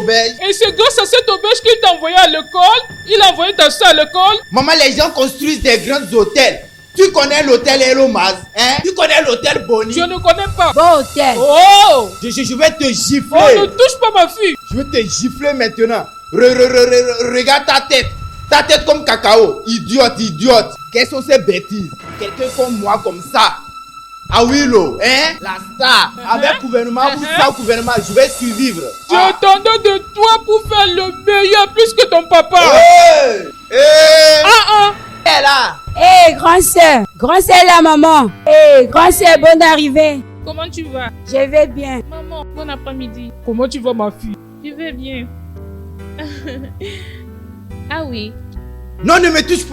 auberge. Et c'est grâce à cette auberge qu'il t'a envoyé à l'école. Il a envoyé ta soeur à l'école. Maman, les gens construisent des grands hôtels. Tu connais l'hôtel Elomaz, hein? Tu connais l'hôtel Bonnie? Je ne connais pas. Bon hôtel. Oh! Je vais te gifler. Oh, ne touche pas ma fille. Je vais te gifler maintenant. Regarde ta tête. Ta tête comme cacao. Idiote. Quelles sont ces bêtises? Quelqu'un comme moi, comme ça. Ah oui, hein? La star. Avec gouvernement ou sans gouvernement, je vais survivre. Je attendais de toi pour faire le meilleur plus que ton papa. Elle là. Hé, grand sœur la maman. Hé, grand sœur, bonne arrivée. Comment tu vas? Je vais bien. Maman, bon après-midi. Comment tu vas, ma fille? Je vais bien. Ah oui. Non, ne me touche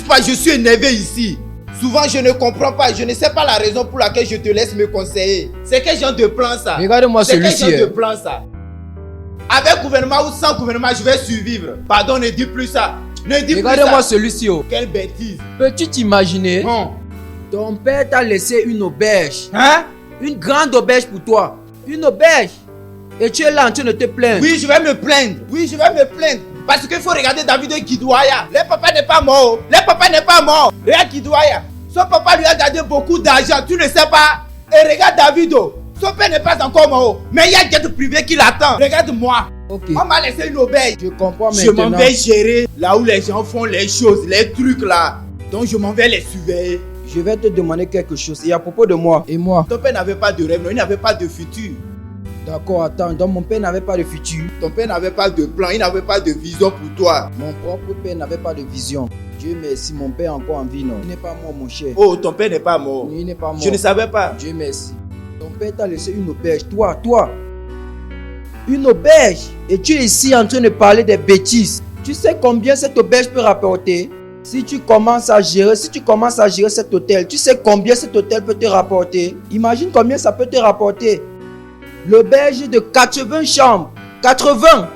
pas, je suis énervé ici. Souvent, je ne comprends pas, je ne sais pas la raison pour laquelle je te laisse me conseiller. C'est quel genre de plan ça? Regarde-moi celui-ci. C'est quel genre de plan ça? Avec gouvernement ou sans gouvernement, je vais survivre. Pardon, ne dis plus ça. Ne dis plus ça. Regarde-moi celui-ci. Quelle bêtise. Peux-tu t'imaginer? Non. Ton père t'a laissé une auberge. Hein? Une grande auberge pour toi. Une auberge. Et tu es là en train de te plaindre. Oui, je vais me plaindre. Parce qu'il faut regarder David Kidouaya. Le papa n'est pas mort. Regarde Kidouaya. Son papa lui a gardé beaucoup d'argent. Tu ne sais pas. Et regarde Davido. Son père n'est pas encore mort. Mais il y a un jet privé qui l'attend. Regarde-moi. Ok. On m'a laissé une auberge. Je comprends Je maintenant. m'en vais gérer là où les gens font les choses, les trucs là. Donc je m'en vais les surveiller. Je vais te demander quelque chose. Et à propos de moi. Et moi. Ton père n'avait pas de rêve, non, il n'avait pas de futur. D'accord, attends. Donc mon père n'avait pas de futur. Ton père n'avait pas de plan, il n'avait pas de vision pour toi. Mon propre père n'avait pas de vision. Dieu merci, mon père est encore en vie, non. Il n'est pas mort, mon cher. Oh, ton père n'est pas mort. Il n'est pas mort. Je ne savais pas. Dieu merci. Ton père t'a laissé une auberge. Toi. Une auberge. Et tu es ici en train de parler des bêtises. Tu sais combien cette auberge peut rapporter? Si tu commences à gérer cet hôtel, tu sais combien cet hôtel peut te rapporter? Imagine combien ça peut te rapporter. L'auberge de 80 chambres. 80.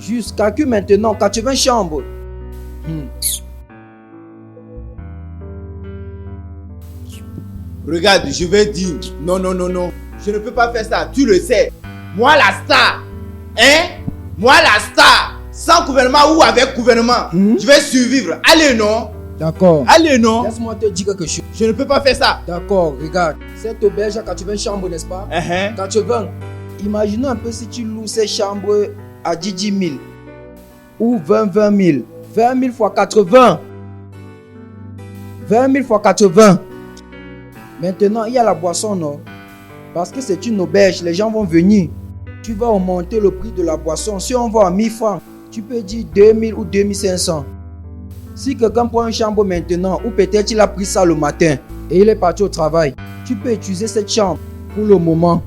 Juste calcule maintenant, 80 chambres. Regarde, je vais dire, non. Je ne peux pas faire ça, tu le sais. Moi la star, Moi la star, sans gouvernement ou avec gouvernement, je vais survivre. Allez non. D'accord. Allez non. Laisse-moi te dire quelque chose. Je ne peux pas faire ça. D'accord, regarde. Cette auberge a 80 chambres, n'est-ce pas? 80. Imaginons un peu si tu loues ces chambres à 10 000 ou 20 000. 20 000 fois 80. 20 000 fois 80. Maintenant, il y a la boisson, non? Parce que c'est une auberge, les gens vont venir. Tu vas augmenter le prix de la boisson. Si on va à 1000 francs, tu peux dire 2000 ou 2500. Si quelqu'un prend une chambre maintenant, ou peut-être il a pris ça le matin et il est parti au travail, tu peux utiliser cette chambre pour le moment.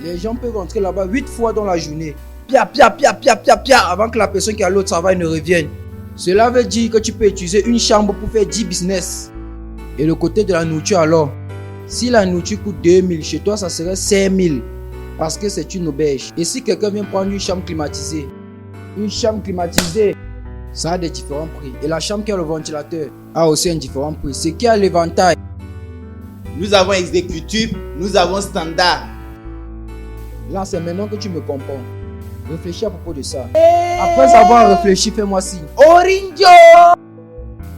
Les gens peuvent rentrer là-bas 8 fois dans la journée. Pia, avant que la personne qui est allée au travail ne revienne. Cela veut dire que tu peux utiliser une chambre pour faire 10 business. Et le côté de la nourriture alors, si la nourriture coûte 2000, chez toi ça serait 5000. Parce que c'est une auberge. Et si quelqu'un vient prendre une chambre climatisée, ça a des différents prix. Et la chambre qui a le ventilateur a aussi un différent prix. Ce qui a l'éventail. Nous avons exécutif, nous avons standard. Là, c'est maintenant que tu me comprends. Réfléchis à propos de ça. Après avoir réfléchi, fais-moi signe. Orinjo!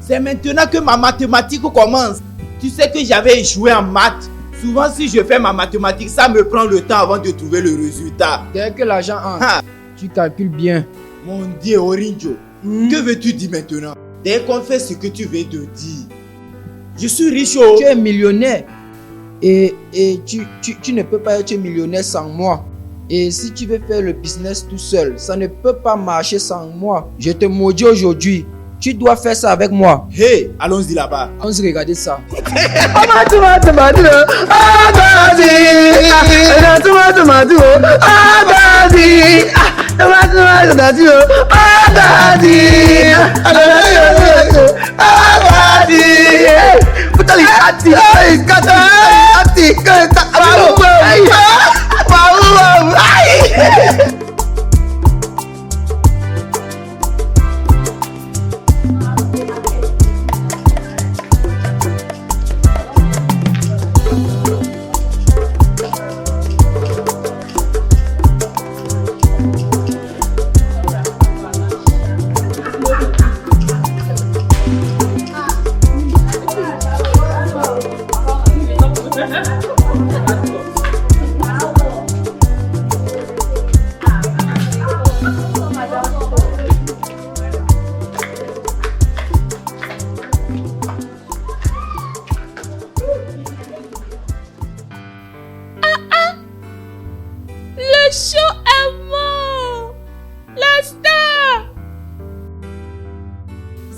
C'est maintenant que ma mathématique commence. Tu sais que j'avais échoué en maths. Souvent, si je fais ma mathématique, ça me prend le temps avant de trouver le résultat. Dès que l'argent entre, tu calcules bien. Mon Dieu, Orinjo, que veux-tu dire maintenant? Dès qu'on fait ce que tu veux te dire. Je suis riche. Tu es millionnaire. Et tu ne peux pas être millionnaire sans moi. Et si tu veux faire le business tout seul, ça ne peut pas marcher sans moi. Je te maudis aujourd'hui. Tu dois faire ça avec moi. Hey, allons-y là-bas. On se regarde ça.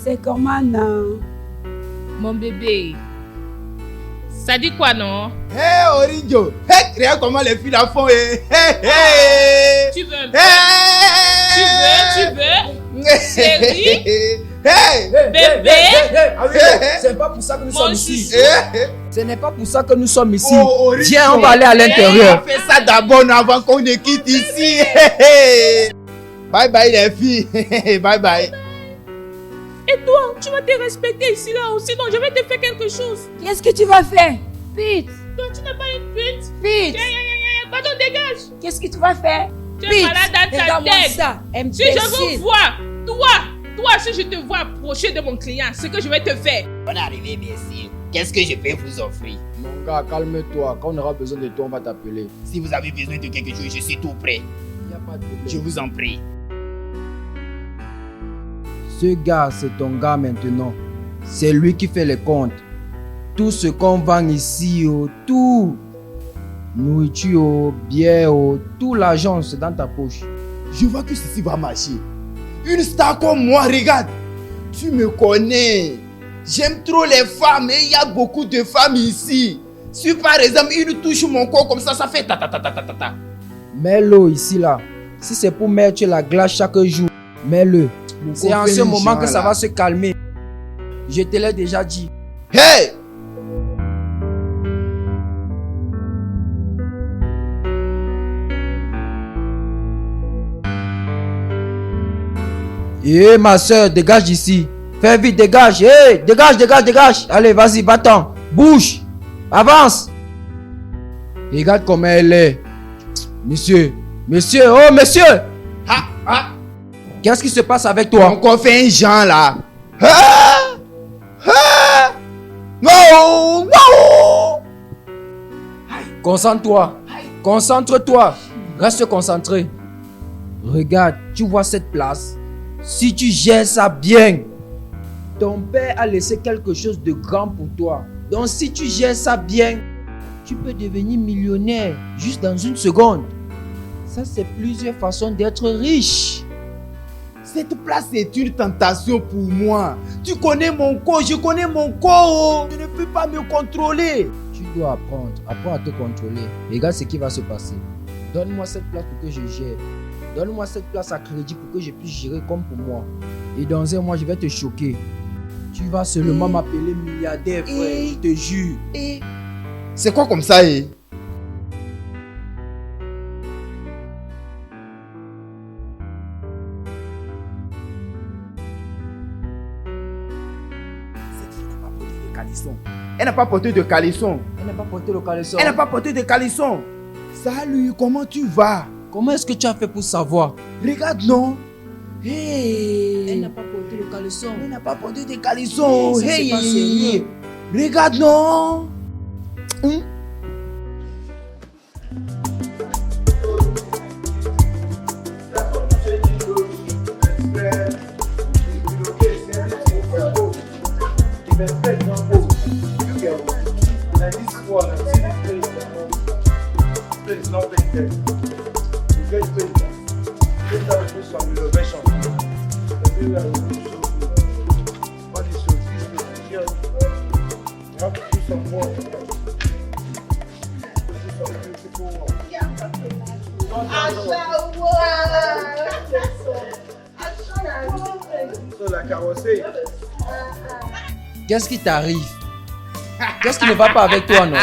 C'est comment, non? Mon bébé. Ça dit quoi, non? Hey, Orinjo. Hey, regarde comment les filles la font. Hey, hey. Tu veux un peu? Hey. Tu veux? Chérie? Hey. Bébé? Ce n'est pas pour ça que nous Mon sommes ici. Hey. Ce n'est pas pour ça que nous sommes ici. Oh, Orinjo. Viens, on va aller à l'intérieur. On fait ça d'abord avant qu'on ne quitte ici. Hey. Bye bye les filles. Bye bye. Et toi, tu vas te respecter ici là aussi, sinon je vais te faire quelque chose. Qu'est-ce que tu vas faire? Pete, Toi, tu n'es pas une pute. Pete, Pardon, dégage. qu'est-ce que tu vas faire? Tu es Pete, malade dans ta regarde-moi tête. ça, Si je veux imbécile. voir, toi, si je te vois approcher de mon client, ce que je vais te faire. On est arrivé, merci. Qu'est-ce que je peux vous offrir? Mon gars, calme-toi. Quand on aura besoin de toi, on va t'appeler. Si vous avez besoin de quelque chose, je suis tout prêt. Il n'y a pas de problème. Je vous en prie. Ce gars, c'est ton gars maintenant. C'est lui qui fait les comptes. Tout ce qu'on vend ici, tout, nourriture, bière, tout l'argent, c'est dans ta poche. Je vois que ceci va marcher. Une star comme moi, regarde. Tu me connais. J'aime trop les femmes et il y a beaucoup de femmes ici. Si par exemple, une touche mon corps comme ça fait ta ta ta ta ta ta ta. Mets-le ici, là. Si c'est pour mettre la glace chaque jour, mets-le. C'est en ce moment que ça va se calmer. Je te l'ai déjà dit. Hey! Eh ma soeur, dégage d'ici. Fais vite, dégage. Eh, dégage, dégage, dégage. Allez, vas-y, va-t'en. Bouge. Avance. Regarde comment elle est. Monsieur, monsieur, oh monsieur. Ha! Ha! Qu'est-ce qui se passe avec toi? Encore fait un genre là. Ah! Ah! Non! Non! Concentre-toi. Concentre-toi. Reste concentré. Regarde, tu vois cette place? Si tu gères ça bien, ton père a laissé quelque chose de grand pour toi. Donc si tu gères ça bien, tu peux devenir millionnaire juste dans une seconde. Ça, c'est plusieurs façons d'être riche. Cette place est une tentation pour moi. Tu connais mon corps, je connais mon corps. Je ne peux pas me contrôler. Tu dois apprendre. Apprends à te contrôler. Regarde ce qui va se passer. Donne-moi cette place pour que je gère. Donne-moi cette place à crédit pour que je puisse gérer comme pour moi. Et dans un mois, je vais te choquer. Tu vas seulement m'appeler milliardaire, frère. Je te jure. C'est quoi comme ça, eh? Elle n'a pas porté de caleçon. Elle n'a pas porté le caleçon. Elle n'a pas porté de caleçon. Salut, comment tu vas? Comment est-ce que tu as fait pour savoir? Regarde, non? Hey. Elle n'a pas porté le caleçon. Elle n'a pas porté de caleçon. Ça, c'est pas sérieux. Regarde, non? Qu'est-ce qui t'arrive? Qu'est-ce qui ne va pas avec toi, non?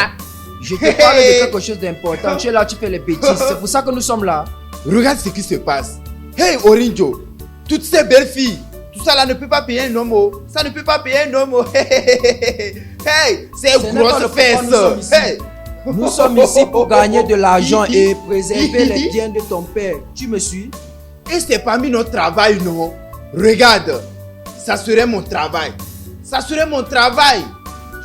Je te parle de quelque chose d'important. Tu es là, tu fais les bêtises. C'est pour ça que nous sommes là. Regarde ce qui se passe. Hey, Orinjo, toutes ces belles filles, tout ça là ne peut pas payer un homme. Oh. Ça ne peut pas payer un homme. Oh. Hey, c'est Ce n'est pas grosse le fesse. pourquoi nous sommes ici. Hey. Nous sommes ici pour gagner de l'argent et préserver les biens de ton père. Tu me suis? Et c'est parmi notre travail, non? Regarde, ça serait mon travail. Ça serait mon travail.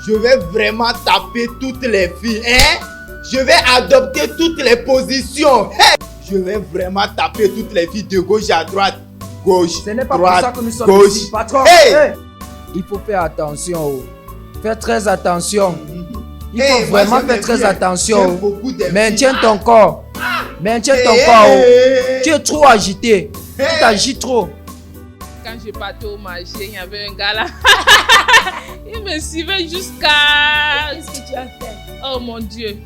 Je vais vraiment taper toutes les filles, hein? Je vais adopter toutes les positions. Hey! Je vais vraiment taper toutes les filles de gauche à droite. Gauche, Ce n'est pas droite, pour ça que nous sommes gauche. ici, patron. Hey! Hey! Il faut faire attention. Oh. Fais très attention. Il Hey, faut moi, vraiment j'aime faire très bien. attention. J'aime Oh. beaucoup des Maintiens filles. ton corps. Maintiens ton Hey, corps. Oh. hey, hey. Tu es trop agité. Tu Hey. t'agites trop. quand je partais au marché, il y avait un gars là. Il me suivait jusqu'à... Qu'est-ce que tu as fait? Oh mon Dieu.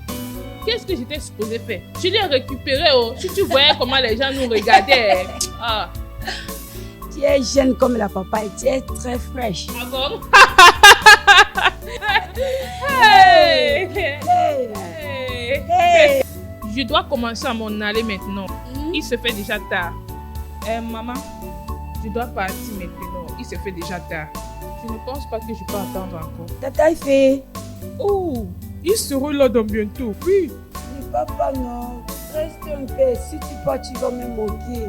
Qu'est-ce que j'étais supposé faire? Je l'ai récupéré. Oh. Si tu voyais comment les gens nous regardaient. Ah. Tu es jeune comme la papaye, tu es très fraîche. Ah bon? Hey. Hey. Hey. Hey. Je dois commencer à m'en aller maintenant. Il se fait déjà tard. Maman, je dois partir maintenant. Il se fait déjà tard. Je ne pense pas que je peux attendre encore. Ta taille fait. Oh, il sera là dans bientôt. Oui. Mais papa, non. Reste un peu. Si tu pars, tu vas me moquer.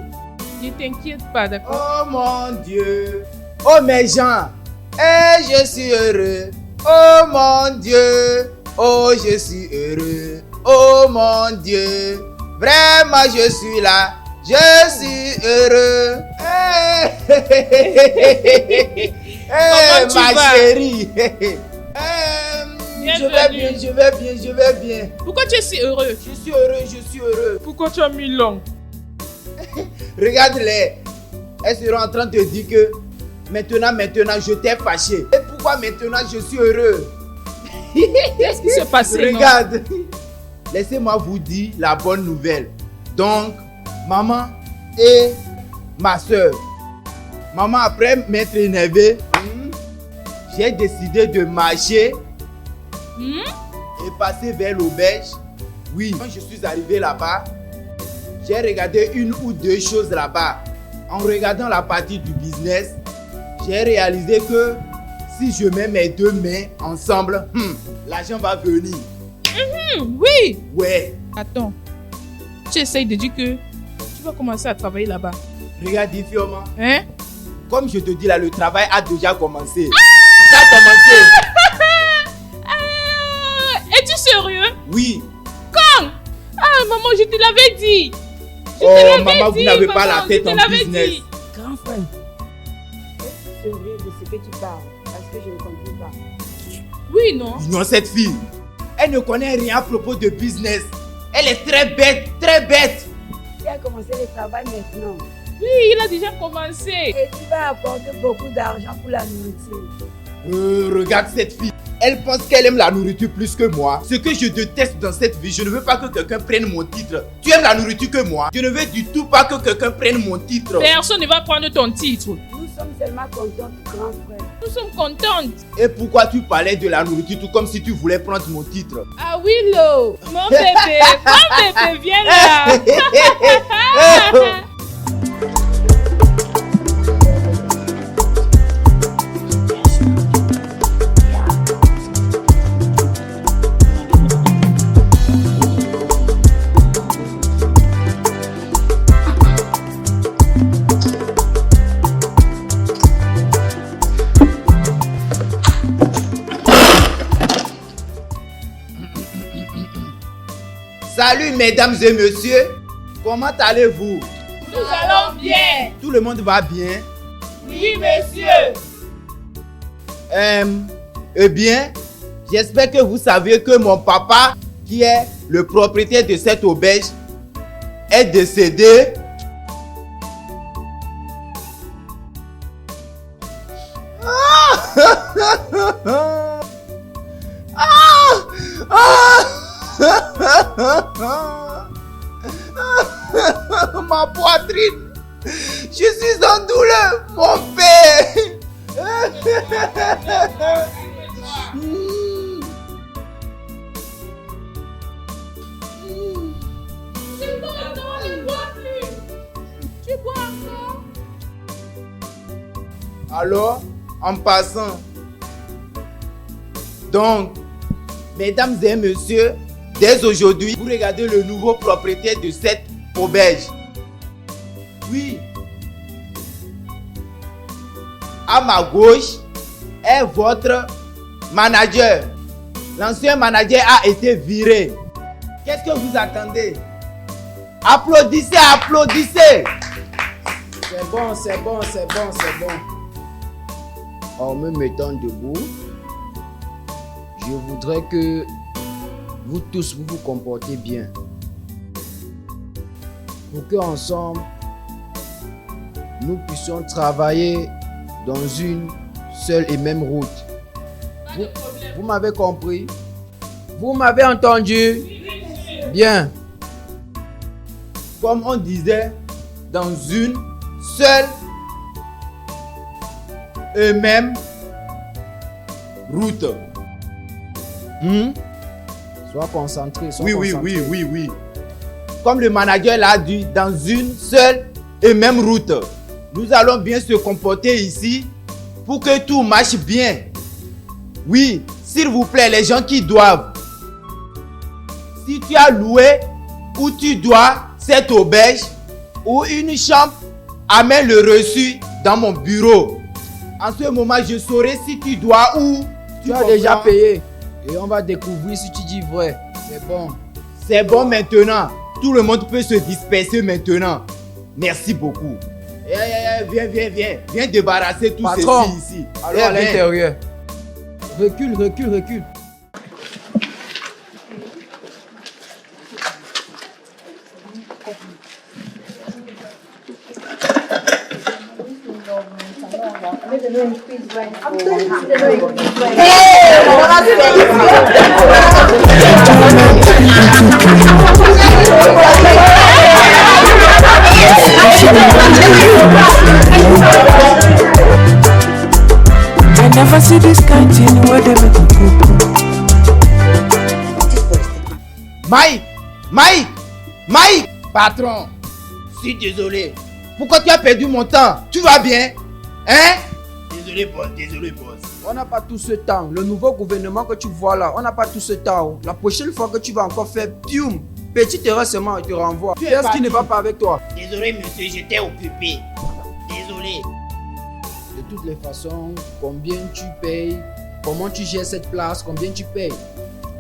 Ne t'inquiète pas, d'accord? Oh mon Dieu. Oh mes gens. Je suis heureux. Oh mon Dieu. Oh, je suis heureux. Oh mon Dieu. Vraiment, je suis là. Je suis heureux. Comment tu Ma vas? chérie. Je vais Bienvenue. bien, je vais bien, je vais bien. Pourquoi tu es si heureux? Je suis heureux, je suis heureux. Pourquoi tu as mis langue? Regarde-les. Elles seront en train de te dire que maintenant, je t'ai fâché. Et pourquoi maintenant je suis heureux? Qu'est-ce qui s'est passé? non? Regarde. Laissez-moi vous dire la bonne nouvelle. Donc, maman et ma soeur. Maman, après m'être énervé, j'ai décidé de marcher et passer vers l'auberge. Oui, quand je suis arrivé là-bas, j'ai regardé une ou deux choses là-bas. En regardant la partie du business, j'ai réalisé que si je mets mes deux mains ensemble, l'argent va venir. Oui. Ouais. Attends. Tu essayes de dire que tu vas commencer à travailler là-bas. Regarde, Fioma. Hein? Comme je te dis là, le travail a déjà commencé. Ça a commencé. Es-tu sérieux? Oui. Quand? Ah, maman, je te l'avais dit. Je te Oh, l'avais maman, vous dit, n'avez pas la maman, tête je te en l'avais business. dit. Grand frère, es-tu sérieux de ce que tu parles? Parce que je ne comprends pas. Oui, non? Ignore cette fille. Elle ne connaît rien à propos de business. Elle est très bête, très bête. Tu as commencé le travail maintenant. Oui, il a déjà commencé. Et tu vas apporter beaucoup d'argent pour la nourriture. Regarde cette fille. Elle pense qu'elle aime la nourriture plus que moi. Ce que je déteste dans cette vie, je ne veux pas que quelqu'un prenne mon titre. Tu aimes la nourriture que moi. Je ne veux du tout pas que quelqu'un prenne mon titre. Personne ne va prendre ton titre. Nous sommes seulement contents, grand frère. Nous sommes contentes. Et pourquoi tu parlais de la nourriture tout comme si tu voulais prendre mon titre? Ah oui, Lo. Mon bébé, viens là. Salut mesdames et messieurs. Comment allez-vous? Nous allons bien. Tout le monde va bien? Oui, monsieur. Eh bien, j'espère que vous savez que mon papa, qui est le propriétaire de cette auberge, est décédé. Ma poitrine. Je suis en douleur, mon père. Tu bois encore? Alors, en passant, donc, mesdames et messieurs, dès aujourd'hui, vous regardez le nouveau propriétaire de cette auberge. Oui. À ma gauche est votre manager. L'ancien manager a été viré. Qu'est-ce que vous attendez? Applaudissez, applaudissez. C'est bon, c'est bon, c'est bon, c'est bon. En me mettant debout, je voudrais que vous tous vous comportez bien. Pour que ensemble, nous puissions travailler dans une seule et même route. Vous m'avez compris? Vous m'avez entendu? Bien. Comme on disait, dans une seule et même route. Sois concentré. Oui. Comme le manager l'a dit, dans une seule et même route. Nous allons bien se comporter ici pour que tout marche bien. Oui, s'il vous plaît, les gens qui doivent. Si tu as loué ou tu dois cette auberge ou une chambre, amène le reçu dans mon bureau. En ce moment, je saurai si tu dois ou tu as déjà payé. Et on va découvrir si tu dis vrai. C'est bon. C'est bon maintenant. Tout le monde peut se disperser maintenant. Merci beaucoup. Viens. Viens débarrasser tout Patron, ceci ici. Allons à l'intérieur. Recule. I never see this kind thing where they make a cuckoo. Mike! Patron, je suis désolé. Pourquoi tu as perdu mon temps? Tu vas bien? Hein? Désolé boss. On n'a pas tout ce temps. Le nouveau gouvernement que tu vois là, on n'a pas tout ce temps. La prochaine fois que tu vas encore faire pium, petite erreur seulement, il te renvoie. Qu'est-ce qui ne va pas avec toi? Désolé monsieur, j'étais occupé. Désolé. De toutes les façons, combien tu payes? Comment tu gères cette place? Combien tu payes?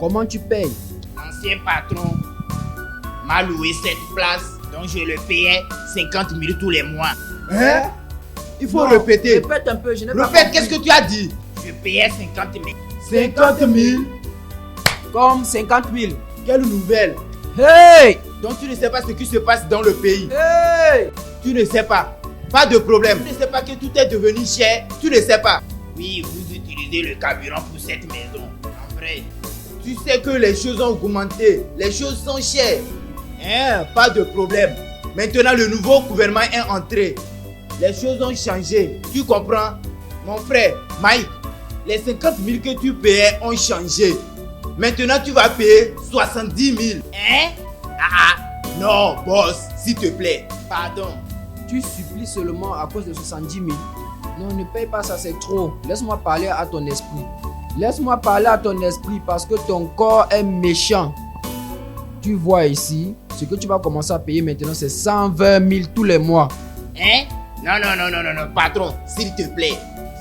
Comment tu payes? L'ancien patron m'a loué cette place, donc je le payais 50 000 tous les mois. Hein? Il faut répéter. Répète un peu, je n'ai pas Répète, compris. qu'est-ce que tu as dit? Je payais 50 000. 50 000? Comme 50 000. Quelle nouvelle? Hey! Donc tu ne sais pas ce qui se passe dans le pays. Hey! Tu ne sais pas. Pas de problème. Tu ne sais pas que tout est devenu cher. Tu ne sais pas. Oui, vous utilisez le carburant pour cette maison. En vrai. Tu sais que les choses ont augmenté. Les choses sont chères. Hein? Pas de problème. Maintenant, le nouveau gouvernement est entré. Les choses ont changé. Tu comprends? Mon frère, Mike, les 50 000 que tu payais ont changé. Maintenant, tu vas payer 70 000. Hein? Non, boss, s'il te plaît. Pardon. Tu supplies seulement à cause de 70 000. Non, ne paye pas ça, c'est trop. Laisse-moi parler à ton esprit. Laisse-moi parler à ton esprit parce que ton corps est méchant. Tu vois ici, ce que tu vas commencer à payer maintenant, c'est 120 000 tous les mois. Hein? Non, patron, s'il te plaît.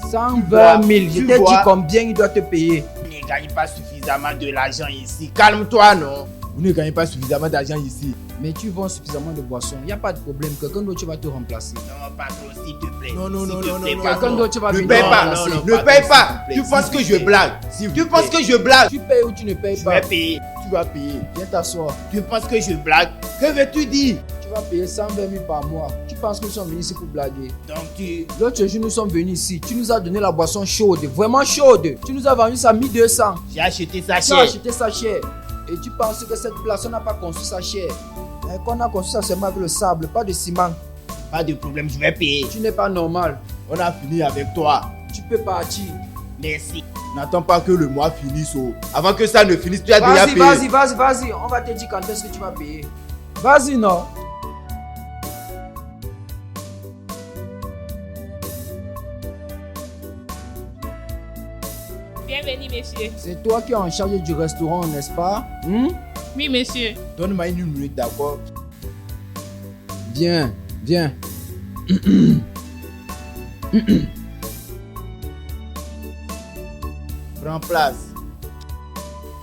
120 000, je t'ai dit combien il doit te payer. Vous ne gagnez pas suffisamment de l'argent ici. Calme-toi, non? Vous ne gagnez pas suffisamment d'argent ici. Mais tu vends suffisamment de boissons, il n'y a pas de problème. Quelqu'un d'autre va te remplacer. Non, patron, s'il te plaît. Non. Quelqu'un d'autre va venir ne paye te pas. remplacer. Ne paye pas. Tu penses que je blague? Tu penses que je blague? Tu payes ou tu ne payes Je pas? vais payer. Tu vas payer. Viens t'asseoir. Tu penses que je blague? Que veux-tu dire? Tu vas payer 120 000 par mois. Tu penses que nous sommes venus ici pour blaguer? Donc L'autre jour, nous sommes venus ici. Tu nous as donné la boisson chaude, vraiment chaude. Tu nous as vendu ça à 1200. J'ai acheté ça Tu as cher. acheté ça cher. Et tu penses que cette place, on n'a pas construit ça cher. Et qu'on a construit ça seulement avec le sable, pas de ciment. Pas de problème, je vais payer. Tu n'es pas normal. On a fini avec toi. Tu peux partir. Merci. N'attends pas que le mois finisse. Avant que ça ne finisse, tu as déjà payé. Vas-y. On va te dire quand est-ce que tu vas payer. Vas-y, non. Bienvenue, monsieur. C'est toi qui es en charge du restaurant, n'est-ce pas? Oui, monsieur. Donne-moi une minute, d'accord? Viens. Prends place.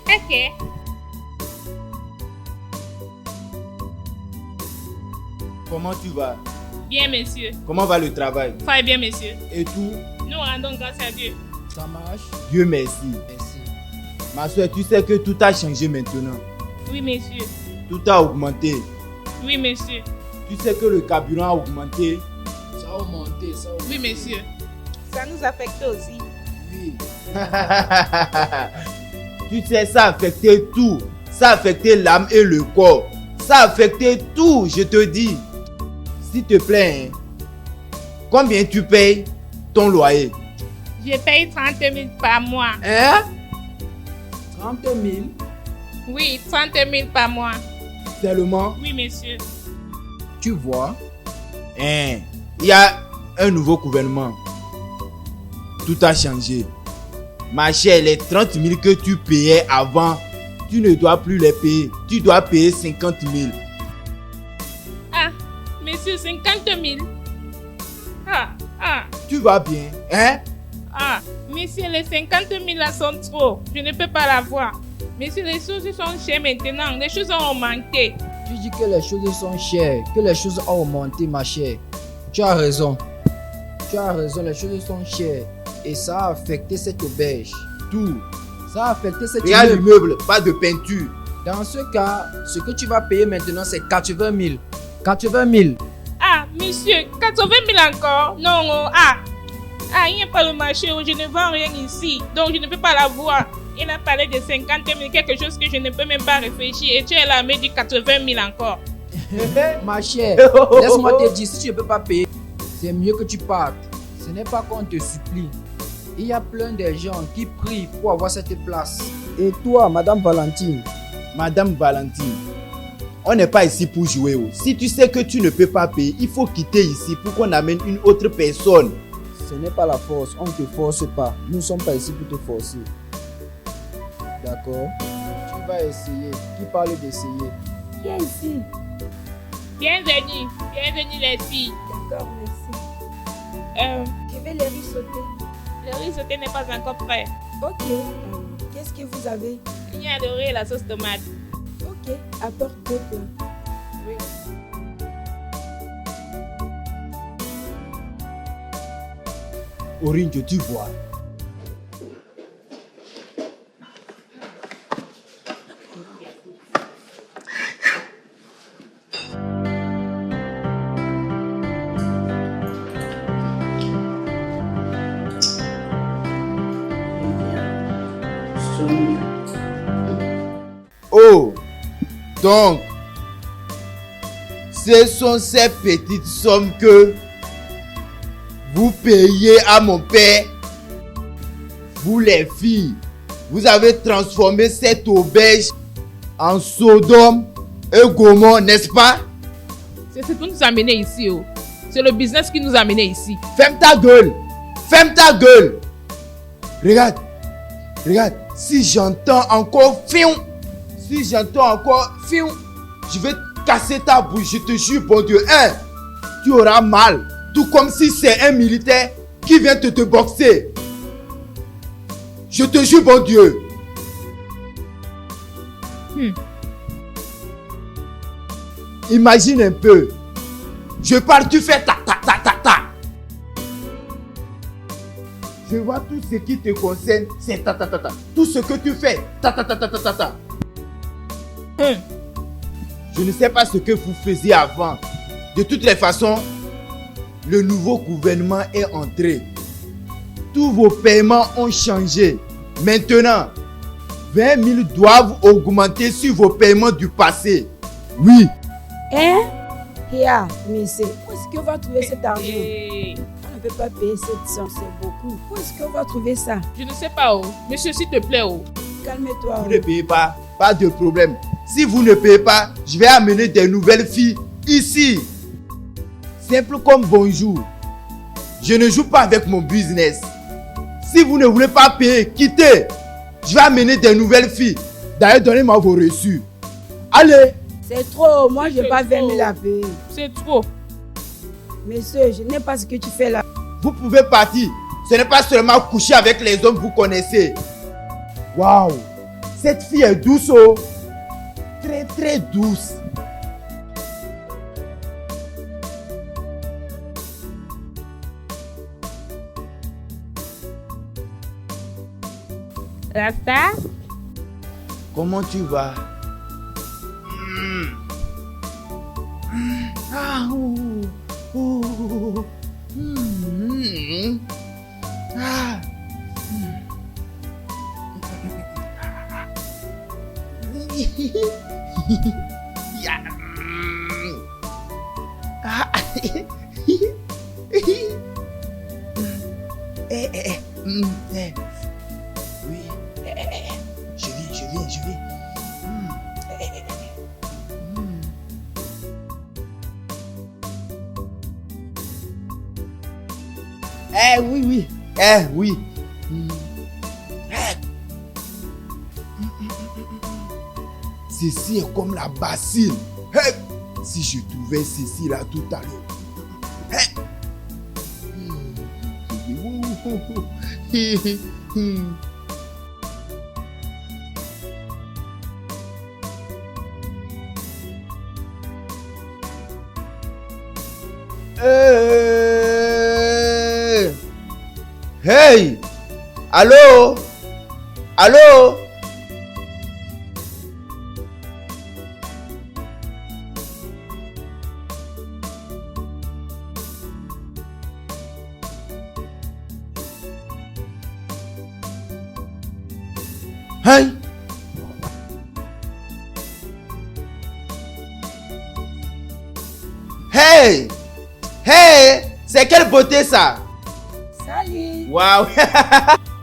Ok. Comment tu vas? Bien, monsieur. Comment va le travail? Faites bien, monsieur. Et tout? Nous rendons grâce à Dieu. Ça marche? Dieu merci. Merci. Ma soeur, tu sais que tout a changé maintenant. Oui, monsieur. Tout a augmenté. Oui, monsieur. Tu sais que le carburant a augmenté. Ça va augmenter, ça va augmenter. Oui, monsieur. Ça nous affecte aussi. Oui. Tu sais, ça a affecté tout. Ça a affecté l'âme et le corps. Ça a affecté tout, je te dis. S'il te plaît, hein, combien tu payes ton loyer? Je paye 30 000 par mois. Hein? 30 000. Oui, 30 000 par mois. Seulement? Oui, monsieur. Tu vois? Hein, il y a un nouveau gouvernement. Tout a changé. Ma chère, les 30 000 que tu payais avant, tu ne dois plus les payer. Tu dois payer 50 000. Ah, monsieur, 50 000. Ah, Tu vas bien, hein? monsieur, les 50 000 là sont trop. Je ne peux pas l'avoir. Monsieur, les choses sont chères maintenant. Les choses ont augmenté. Tu dis que les choses sont chères, que les choses ont augmenté, ma chère. Tu as raison. Tu as raison, les choses sont chères. Et ça a affecté cette auberge. Tout. Ça a affecté cette Il y a immeuble. l'immeuble, pas de peinture. Dans ce cas, ce que tu vas payer maintenant, c'est 80 000. 80 000. Ah, monsieur, 80 000 encore? Non, il n'y a pas le marché, je ne vends rien ici. Donc, je ne peux pas l'avoir. Il a parlé de 50 000, quelque chose que je ne peux même pas réfléchir. Et tu es là, mais du 80 000 encore. Ma chère, laisse-moi te dire, si tu ne peux pas payer, c'est mieux que tu partes. Ce n'est pas qu'on te supplie. Il y a plein de gens qui prient pour avoir cette place. Et toi, Madame Valentine? Madame Valentine, on n'est pas ici pour jouer. Si tu sais que tu ne peux pas payer, il faut quitter ici pour qu'on amène une autre personne. Ce n'est pas la force, on ne te force pas. Nous ne sommes pas ici pour te forcer. D'accord? Tu vas essayer. Qui parle d'essayer? Viens ici. Bienvenue les filles. D'accord, merci. Je vais les riz sauter. Le riz sauté n'est pas encore prêt. Ok. Qu'est-ce que vous avez? Il y a le riz et la sauce tomate. Ok. Apporte deux plats. Oui. Orinjo, tu vois. Oh, donc, ce sont ces petites sommes que vous payez à mon père. Vous les filles, vous avez transformé cette auberge en Sodome et Gomorrhe, n'est-ce pas? C'est ce qui nous a amenés ici. Oh. C'est le business qui nous a amenés ici. Ferme ta gueule! Ferme ta gueule! Regarde, regarde, si j'entends encore fion, je vais casser ta bouche, je te jure, bon Dieu, hein, tu auras mal, tout comme si c'est un militaire qui vient te boxer. Je te jure, bon Dieu. Imagine un peu, je pars, tu fais ta. Je vois tout ce qui te concerne, c'est ta. Tout ce que tu fais, ta. Je ne sais pas ce que vous faisiez avant. De toutes les façons, le nouveau gouvernement est entré. Tous vos paiements ont changé. Maintenant, 20 000 doivent augmenter sur vos paiements du passé. Oui. Hein? Ria, mais où est-ce qu'on va trouver cet argent? Et On ne peut pas payer cette somme, c'est beaucoup. Où est-ce qu'on va trouver ça? je ne sais pas. Oh. Monsieur, s'il te plaît. Oh. Calme-toi. Vous ne payez pas, pas de problème. Si vous ne payez pas, je vais amener des nouvelles filles ici. Simple comme bonjour. Je ne joue pas avec mon business. Si vous ne voulez pas payer, quittez. Je vais amener des nouvelles filles. D'ailleurs, donnez-moi vos reçus. Allez. C'est trop, moi je n'ai C'est pas 20 000 trop. à payer. C'est trop. Monsieur, je n'aime pas ce que tu fais là. Vous pouvez partir. Ce n'est pas seulement coucher avec les hommes que vous connaissez. Waouh. Cette fille est douce, oh. Très très douce. Rasta? Comment tu vas? Ah, Ah. Yeah. Ah. Oui. Je viens. Oui. Oui. Ceci est comme la bassine. Si je trouvais ceci là tout à l'heure. Hey! Allô? Hey! Hey! C'est quelle beauté ça? Salut. Waouh!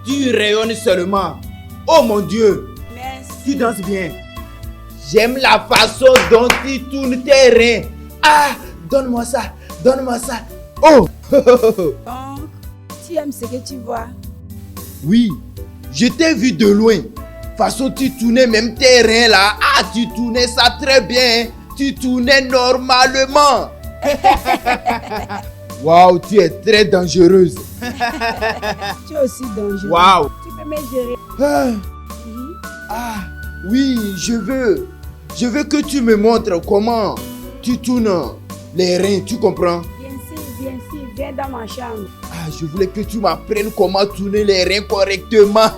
Tu rayonnes seulement. Oh mon Dieu! Merci. Tu danses bien. J'aime la façon dont tu tournes tes reins. Ah! Donne-moi ça. Oh! Donc, tu aimes ce que tu vois? Oui, je t'ai vu de loin. Façon tu tournais même tes reins là. Ah, tu tournais ça très bien. Tu tournais normalement. Waouh, tu es très dangereuse. Tu es aussi dangereux. Waouh. Tu peux me gérer. Ah, oui, je veux que tu me montres comment tu tournes les reins, tu comprends? Bien sûr, viens dans ma chambre. Ah, je voulais que tu m'apprennes comment tourner les reins correctement.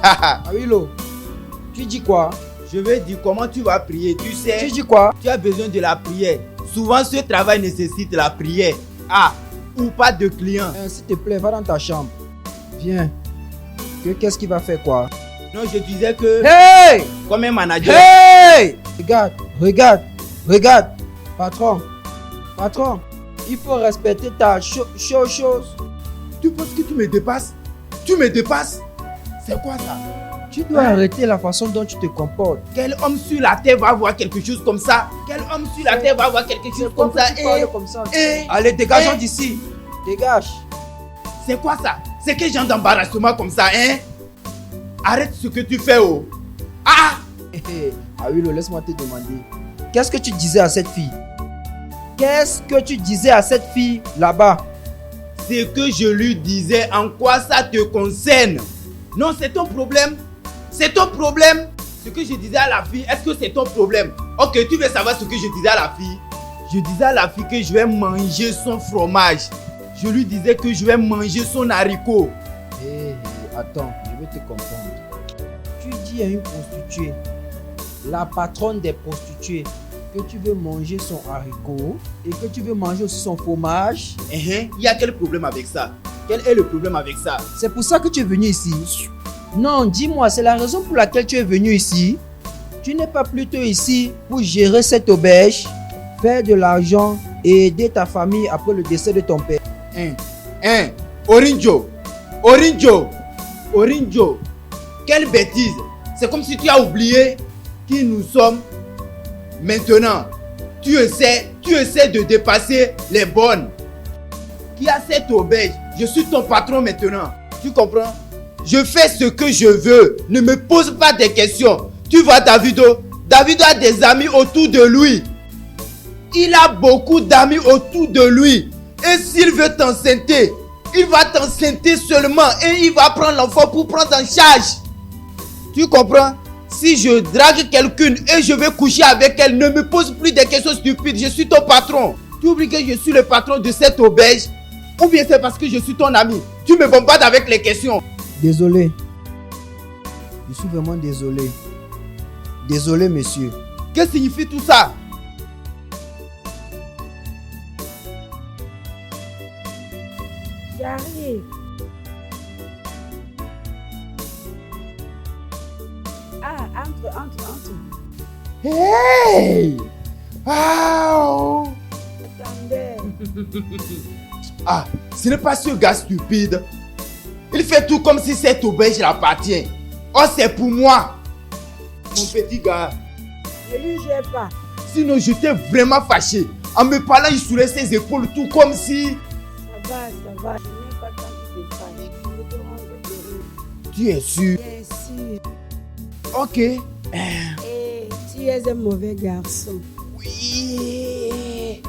Awilo, tu dis quoi? Je veux dire comment tu vas prier, tu sais. Tu dis quoi? Tu as besoin de la prière. Souvent, ce travail nécessite la prière. Ah, ou pas de clients. S'il te plaît, va dans ta chambre. Viens. Qu'est-ce qu'il va faire quoi? Non, je disais que Hey! comme un manager. Hey! Regarde. Patron, il faut respecter ta chose. Tu penses que tu me dépasses? C'est quoi ça? Tu dois arrêter la façon dont tu te comportes. Quel homme sur la terre va voir quelque chose comme ça? Tu parles comme ça. Allez, dégageons d'ici. Dégage. C'est quoi ça? C'est quel genre d'embarrassement comme ça, hein? Arrête ce que tu fais, oh. Ah! Awilo, laisse-moi te demander. Qu'est-ce que tu disais à cette fille? Là-bas? Ce que je lui disais, en quoi ça te concerne? Non, c'est ton problème. Ce que je disais à la fille, est-ce que c'est ton problème? Ok, tu veux savoir ce que je disais à la fille? Je disais à la fille que je vais manger son fromage. Je lui disais que je vais manger son haricot. Attends, je vais te comprendre. Tu dis à une prostituée, la patronne des prostituées, que tu veux manger son haricot et que tu veux manger aussi son fromage. Il y a quel problème avec ça? Quel est le problème avec ça? C'est pour ça que tu es venu ici. Non, dis-moi, c'est la raison pour laquelle tu es venu ici. Tu n'es pas plutôt ici pour gérer cette auberge, faire de l'argent et aider ta famille après le décès de ton père. Orinjo, quelle bêtise! C'est comme si tu as oublié qui nous sommes maintenant. Tu essaies de dépasser les bornes. Qui a cette auberge? Je suis ton patron maintenant. Tu comprends? Je fais ce que je veux. Ne me pose pas des questions. Tu vois Davido a des amis autour de lui. Il a beaucoup d'amis autour de lui. Et s'il veut t'enceinte, il va t'enceinte seulement. Et il va prendre l'enfant pour prendre en charge. Tu comprends? Si je drague quelqu'une et je vais coucher avec elle, ne me pose plus des questions stupides. Je suis ton patron. Tu oublies que je suis le patron de cette auberge? Ou bien c'est parce que je suis ton ami? Tu me bombardes avec les questions. Désolé. Je suis vraiment désolé. Désolé, monsieur. Que signifie tout ça? J'arrive. Ah, entre. Hey! Wow! Attendez. Ah, ce n'est pas ce gars stupide. Il fait tout comme si cette auberge l'appartient. Oh, c'est pour moi. Mon petit gars. Ne lui jouez pas. Sinon, j'étais vraiment fâché. En me parlant, il soulevait ses épaules tout comme si... Ça va. Je n'ai pas tant de fâche. Je te rends heureux. Tu es sûr? Bien sûr. Ok. Et tu es un mauvais garçon. Oui.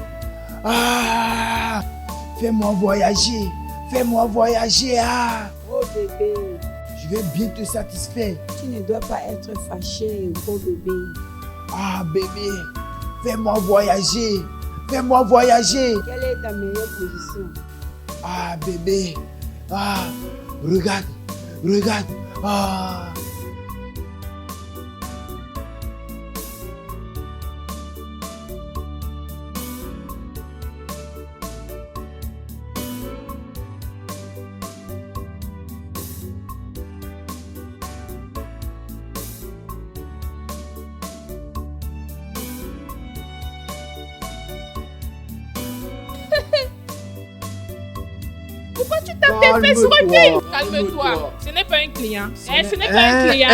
Ah. Fais-moi voyager. Ah. Oh bébé, Je vais bien te satisfaire. tu ne dois pas être fâché, gros bébé. Ah, bébé. Fais-moi voyager. Quelle est ta meilleure position? Ah, bébé. Ah. Regarde. Ah. Pourquoi tu tapes tes fesses sur un cul? Calme-toi. Ce n'est pas un client. Ce n'est pas un client.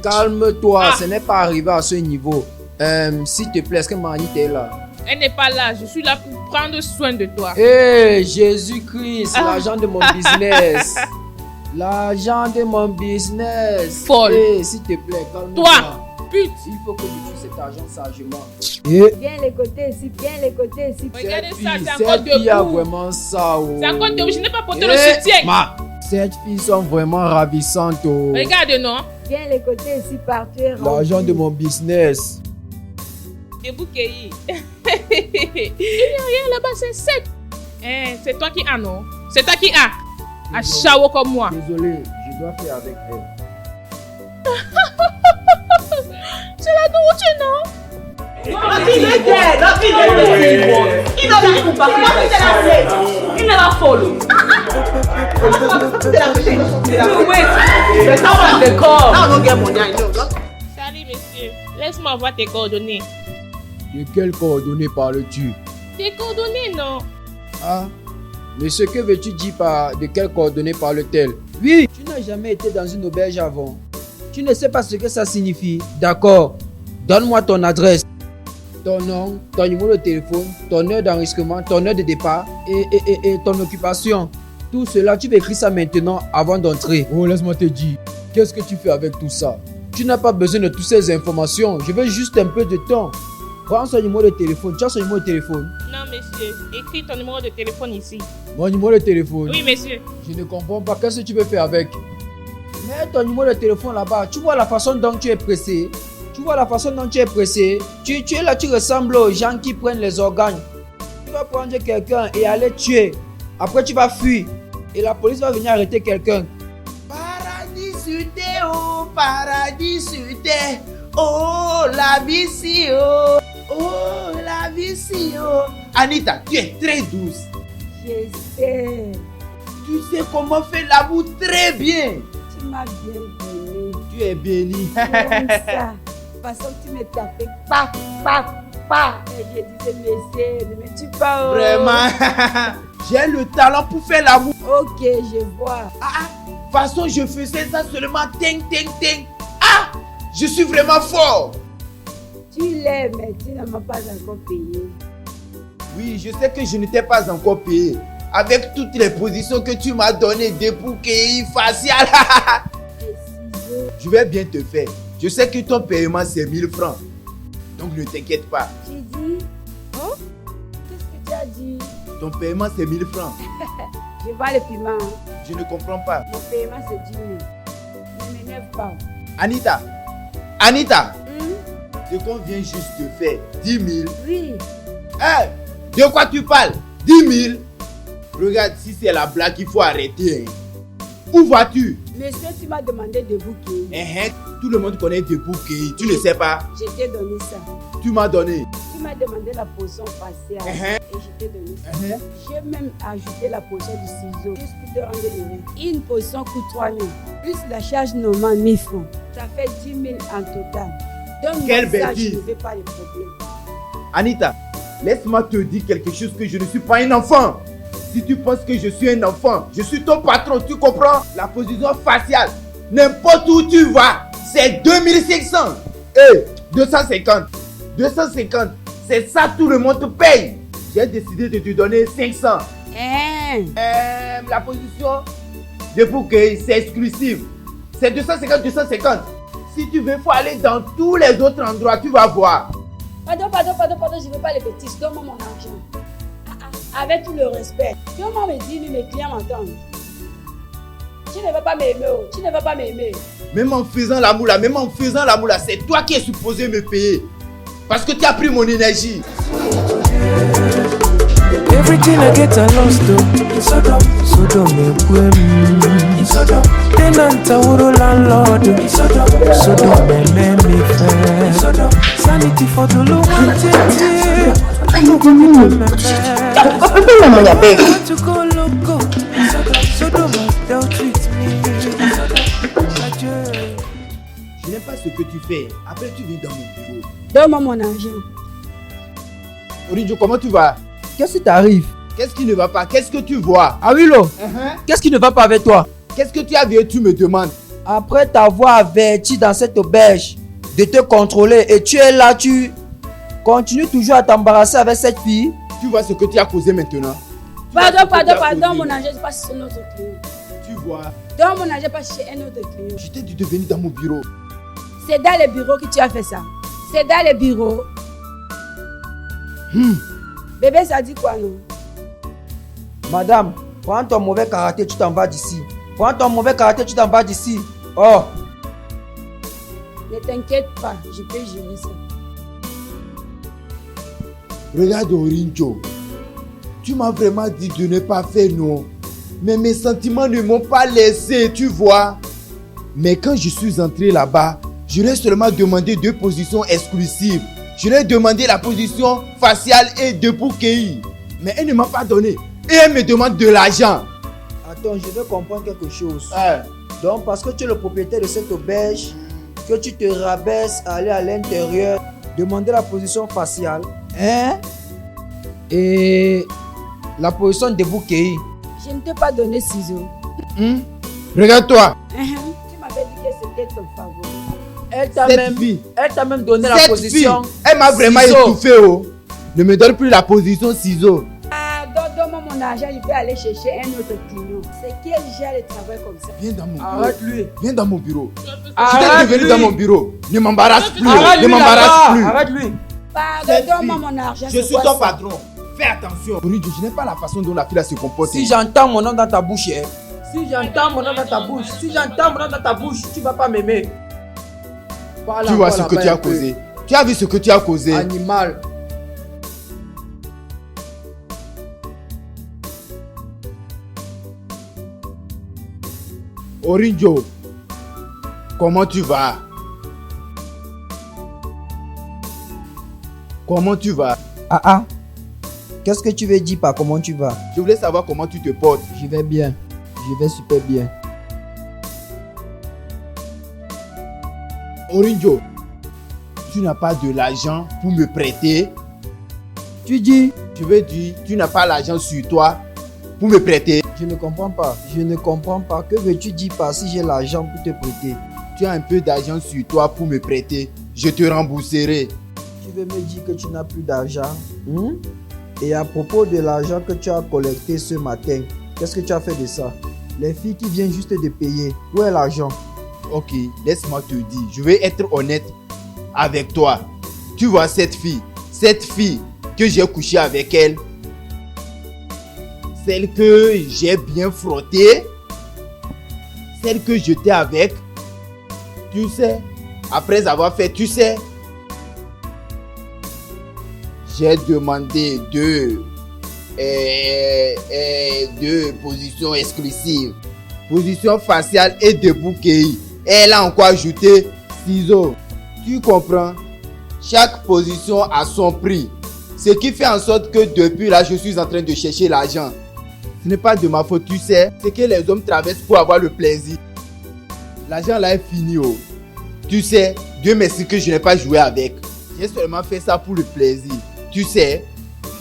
Calme-toi, Ah. ce n'est pas arrivé à ce niveau. S'il te plaît, est-ce que Marie t'es là? Elle n'est pas là. Je suis là pour prendre soin de toi. Hey, Jésus-Christ, Ah. l'argent de mon business. L'argent de mon business. Folle. Hey, s'il te plaît, calme-toi. Toi, pute. Il faut que j'utilise cet argent sagement. Viens les côtés ici, Regardez Cette ça, fille, c'est encore cette fille a debout. vraiment ça. Oh. C'est encore debout. Je n'ai pas porté le Eh, soutien. Cette fille sont vraiment ravissantes. Oh. Regarde, non? viens les côtés ici, partout est rempli. L'argent de mon business. Debout, Kéhi. Il n'y a rien là-bas, c'est sec. C'est toi qui as, non? C'est toi qui as. À chaos comme moi. Désolé, je dois faire avec elle. C'est la nourriture, non? Nothing is there. Nothing is there. He doesn't even back. Nothing is there. He never follow. Wait. The someone they call. Now don't get money. I know. Salut, monsieur. Laisse-moi avoir tes coordonnées. De quelles coordonnées parles-tu? Tes coordonnées, non? Ah, mais ce que veux-tu dire par de quelles coordonnées parle-t-elle? Oui, tu n'as jamais été dans une auberge avant. Tu ne sais pas ce que ça signifie. D'accord. Donne-moi ton adresse. Ton nom, ton numéro de téléphone, ton heure d'enregistrement, ton heure de départ et ton occupation. Tout cela, tu peux écrire ça maintenant avant d'entrer. Oh, laisse-moi te dire. Qu'est-ce que tu fais avec tout ça? Tu n'as pas besoin de toutes ces informations. Je veux juste un peu de temps. Prends son numéro de téléphone. Tu as son numéro de téléphone? Non, monsieur. Écris ton numéro de téléphone ici. Mon numéro de téléphone? Oui, monsieur. Je ne comprends pas. Qu'est-ce que tu veux faire avec? Mets ton numéro de téléphone là-bas. Tu vois la façon dont tu es pressé. Tu es là, tu ressembles aux gens qui prennent les organes. Tu vas prendre quelqu'un et aller tuer. Après, tu vas fuir. Et la police va venir arrêter quelqu'un. Paradis sur terre, oh, paradis sur terre. Oh, la vie si haut. Oh, la vie si haut. Anita, tu es très douce. Je sais, Tu sais comment faire l'amour très bien. tu m'as bien donné. Tu es béni. Comme ça. De toute façon, tu me tapais, pa. Et je disais, monsieur, ne me tue pas. Oh. Vraiment. J'ai le talent pour faire l'amour. Ok, je vois. Ah, de toute façon, je faisais ça seulement ting. Ah, je suis vraiment fort. Tu l'aimes, mais tu ne m'as pas encore payé. Oui, je sais que je ne t'ai pas encore payé. Avec toutes les positions que tu m'as données, débouqué, facial. Et ciseaux, Je vais bien te faire. Je sais que ton paiement c'est 1000 francs. Donc ne t'inquiète pas. tu dis, oh, qu'est-ce que tu as dit? Ton paiement c'est 1000 francs. Je vois le piment. Je ne comprends pas. Mon paiement, c'est 10 000. Ne m'énerve pas. Anita, ce qu'on vient juste de faire, 10 000. Oui, Hein? De quoi tu parles? 10 000. Regarde, si c'est la blague, il faut arrêter. Hein. Où vas-tu? monsieur, tu m'as demandé de bouquer. Tout le monde connaît Debouké. Tu ne sais pas? Je t'ai donné ça. Tu m'as donné. Tu m'as demandé la position faciale et je t'ai donné ça. J'ai même ajouté la position du ciseau juste pour te rendre heureux. Une position coûte 3 000. Plus la charge normale 1000 francs. Ça fait 10 000 en total. Donc, quelle ça, bêtise. je ne veux pas les problèmes. Anita, laisse-moi te dire quelque chose que je ne suis pas un enfant. Si tu penses que je suis un enfant, je suis ton patron, tu comprends? La position faciale, n'importe où tu vas, c'est 2500. 250. 250. C'est ça, tout le monde te paye. J'ai décidé de te donner 500. La position de bouquet, c'est exclusif. C'est 250, 250. Si tu veux, il faut aller dans tous les autres endroits, tu vas voir. Pardon, je ne veux pas les bêtises. Donne-moi mon argent. Avec tout le respect. Comment me dire, mes clients m'entendent? Tu ne vas pas m'aimer, tu ne vas pas m'aimer. Même en faisant la moula, c'est toi qui es supposé me payer. Parce que tu as pris mon énergie. Everything I get I lost to Sodom Tenant a uro landlord Sodom me fair Sanity for the low one to go loco Sodom don't treat me Je n'aime pas ce que tu fais. Après tu viens dans mon bureau. Donne-moi mon argent. Orinjo, comment tu vas? Qu'est-ce qui t'arrive? Qu'est-ce qui ne va pas? Qu'est-ce que tu vois? Awilo, qu'est-ce qui ne va pas avec toi? Qu'est-ce que tu as vu? Tu me demandes. Après t'avoir averti dans cette auberge de te contrôler et tu es là, tu continues toujours à t'embarrasser avec cette fille. Tu vois ce que tu as causé maintenant? Pardon, mon argent, je passe chez un autre client. Tu vois? Donne mon argent, passe chez un autre client. Je t'ai dit de venir dans mon bureau. C'est dans les bureaux que tu as fait ça. C'est dans les bureaux. Bébé, ça dit quoi, non? Madame, prends ton mauvais caractère, tu t'en vas d'ici. Prends ton mauvais caractère, tu t'en vas d'ici. Oh! Ne t'inquiète pas, je peux gérer ça. Regarde Orinjo. Tu m'as vraiment dit de ne pas faire non. Mais mes sentiments ne m'ont pas laissé, tu vois. Mais quand je suis entré là-bas, je lui ai seulement demandé 2 positions exclusives. Je lui ai demandé la position faciale et debout KI. Mais elle ne m'a pas donné. Et elle me demande de l'argent. Attends, je veux comprendre quelque chose. Donc, parce que tu es le propriétaire de cette auberge, que tu te rabaisses à aller à l'intérieur, demander la position faciale, et la position debout KI. Je ne t'ai pas donné ciseaux. Regarde-toi. Tu m'avais dit que c'était ton favori. Elle t'a même donné la Cette position. fille, elle m'a vraiment étouffé. Oh. Ne me donne plus la position ciseaux. Donne-moi mon argent, il peut aller chercher un autre client. C'est quel genre de travail comme ça? Viens dans mon bureau. Arrête-lui. Viens dans mon bureau. Arrête-lui. Je t'ai dit de venir dans mon bureau. Ne m'embarrasse plus. Arrête-lui Ne m'embarrasse plus. Arrête-lui. Pardon, donne-moi mon argent. Je suis ton patron. Fais attention. Orinjo, je n'aime pas la façon dont la fille se comporte. Si j'entends mon nom dans ta bouche, si j'entends mon nom dans ta bouche, tu vas pas m'aimer. Tu vois ce que tu as causé. Tu as vu ce que tu as causé. Animal. Orinjo, comment tu vas? Comment tu vas? Qu'est-ce que tu veux dire par comment tu vas? Je voulais savoir comment tu te portes. Je vais bien. Je vais super bien. Orinjo, tu n'as pas de l'argent pour me prêter? Tu dis? Je veux dire, tu n'as pas l'argent sur toi pour me prêter? Je ne comprends pas. Je ne comprends pas. Que veux-tu dire par si j'ai l'argent pour te prêter? Tu as un peu d'argent sur toi pour me prêter. Je te rembourserai. Tu veux me dire que tu n'as plus d'argent? Et à propos de l'argent que tu as collecté ce matin, qu'est-ce que tu as fait de ça? Les filles qui viennent juste de payer, où est l'argent? Ok, laisse-moi te dire, je vais être honnête avec toi. Tu vois cette fille que j'ai couché avec elle, celle que j'ai bien frottée, celle que j'étais avec, tu sais, après avoir fait, tu sais, j'ai demandé deux positions exclusives, position faciale et debout KI. Elle a encore ajouté ciseaux. Tu comprends? Chaque position a son prix. Ce qui fait en sorte que depuis là, je suis en train de chercher l'argent. Ce n'est pas de ma faute, tu sais. C'est que les hommes traversent pour avoir le plaisir. L'argent là est fini. Oh. Tu sais, Dieu merci que je n'ai pas joué avec. J'ai seulement fait ça pour le plaisir. Tu sais.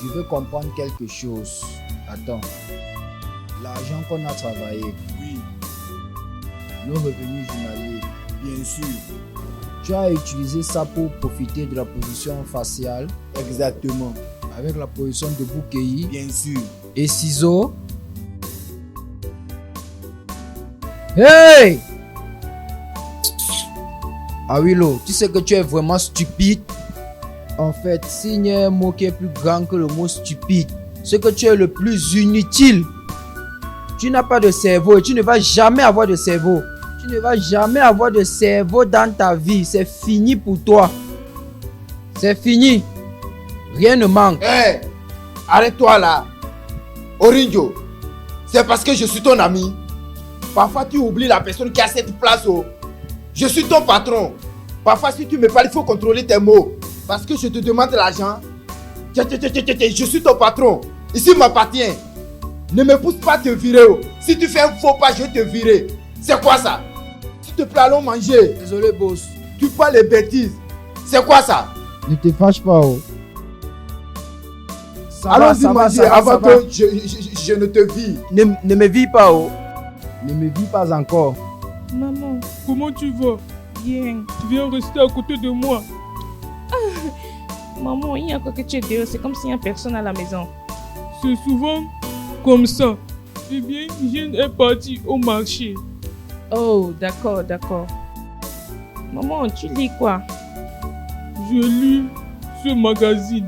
Je veux comprendre quelque chose. Attends. L'argent qu'on a travaillé. Oui. Nos revenus journaliers. Bien sûr. Tu as utilisé ça pour profiter de la position faciale. Exactement. Avec la position de Boukéi. Bien sûr. Et ciseaux. Hey! Awilo, tu sais que tu es vraiment stupide. En fait, s'il y a un mot qui est plus grand que le mot stupide, c'est que tu es le plus inutile. Tu n'as pas de cerveau et tu ne vas jamais avoir de cerveau. Tu ne vas jamais avoir de cerveau dans ta vie. C'est fini pour toi. C'est fini. Rien ne manque. Hey! Arrête-toi là. Orinjo, c'est parce que je suis ton ami. Parfois tu oublies la personne qui a cette place. Oh. Je suis ton patron. Parfois si tu me parles, il faut contrôler tes mots. Parce que je te demande l'argent. Je suis ton patron. Ici m'appartient. Ne me pousse pas à te virer. Oh. Si tu fais un faux pas, je vais te virer. C'est quoi ça? S'il te plaît, allons manger. Désolé, boss. Tu parles les bêtises. C'est quoi ça? Ne te fâche pas. Oh. Allons-y manger avant que je ne te vire. Ne me vis pas. Oh. Ne me vis pas encore. Maman, comment tu vas? Bien. Viens rester à côté de moi. Maman, il y a quoi que tu es dehors, c'est comme s'il n'y a personne à la maison. C'est souvent comme ça. Eh bien, Jeanne est partie au marché. Oh, d'accord, d'accord. Maman, tu lis quoi? Je lis ce magazine.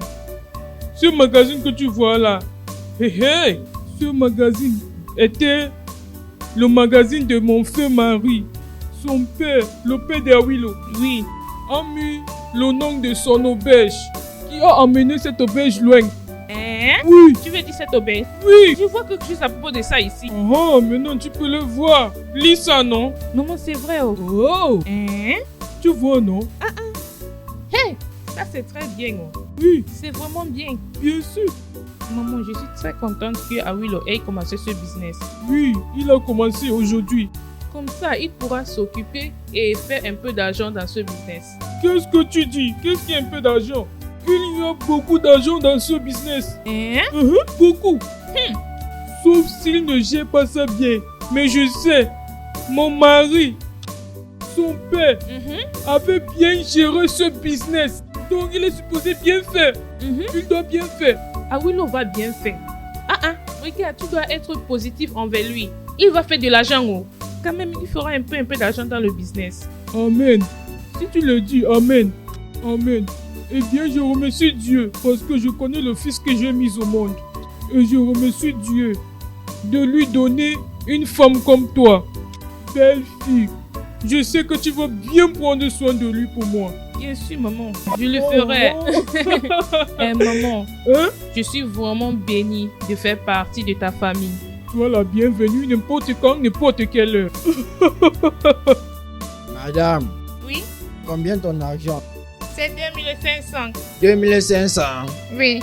Ce magazine que tu vois là. Hé hé! Ce magazine était le magazine de mon frère Marie. Son père, le père d'Awilo, Oui. a mis le nom de son auberge. Qui a emmené cette auberge loin. Hein? Oui. Tu veux dire cette auberge? Oui. Je vois quelque chose à propos de ça ici. Oh, maintenant tu peux le voir. Lis ça, non? Maman, c'est vrai. Oh. Oh! Hein? Tu vois, non? Hey, ça c'est très bien. Oh. Oui, C'est vraiment bien. bien sûr. Maman, je suis très contente que Awilo ait commencé ce business. Oui, il a commencé aujourd'hui. Comme ça, il pourra s'occuper et faire un peu d'argent dans ce business. Qu'est-ce que tu dis? Qu'est-ce qui est un peu d'argent? Il y a beaucoup d'argent dans ce business. Hein? Beaucoup. Sauf s'il ne gère pas ça bien. Mais je sais, mon mari, son père, avait bien géré ce business. Donc il est supposé bien faire. Il doit bien faire. Awilo va bien faire. Regarde, tu dois être positif envers lui. Il va faire de l'argent. Oh. Quand même, il fera un peu d'argent dans le business. Amen. Si tu le dis, Amen. Amen. Eh bien, je remercie Dieu parce que je connais le fils que j'ai mis au monde. Et je remercie Dieu de lui donner une femme comme toi. Belle fille. Je sais que tu vas bien prendre soin de lui pour moi. Bien sûr, maman. Je le ferai. Maman, je suis vraiment bénie de faire partie de ta famille. Tu as la bienvenue n'importe quand, n'importe quelle heure. Madame, Oui, combien ton argent? c'est 2500. 2500. Oui.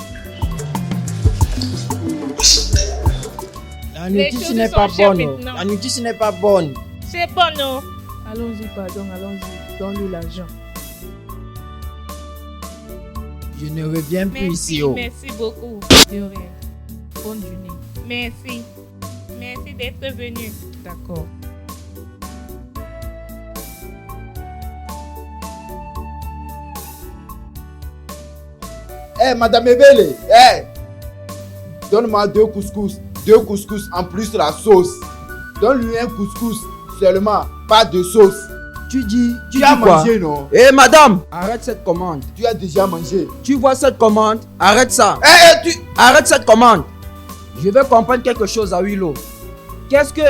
La Les notice choses n'est sont pas chères bonne. maintenant. La notice n'est pas bonne. C'est bon, non? Allons-y, pardon, allons-y. Donne-lui l'argent. Je ne reviens plus Merci, ici. Oh. merci beaucoup. De rien. Bonne journée. Merci. Merci d'être venu. D'accord. Eh, Madame Ebele, donne-moi 2 couscous. 2 couscous en plus de la sauce. Donne-lui un couscous seulement, pas de sauce. Tu dis as quoi? mangé, non? Eh madame, arrête cette commande. Tu as déjà mangé. Tu vois cette commande? Arrête ça. Tu... Arrête cette commande. Je veux comprendre quelque chose à Willow. Qu'est-ce que...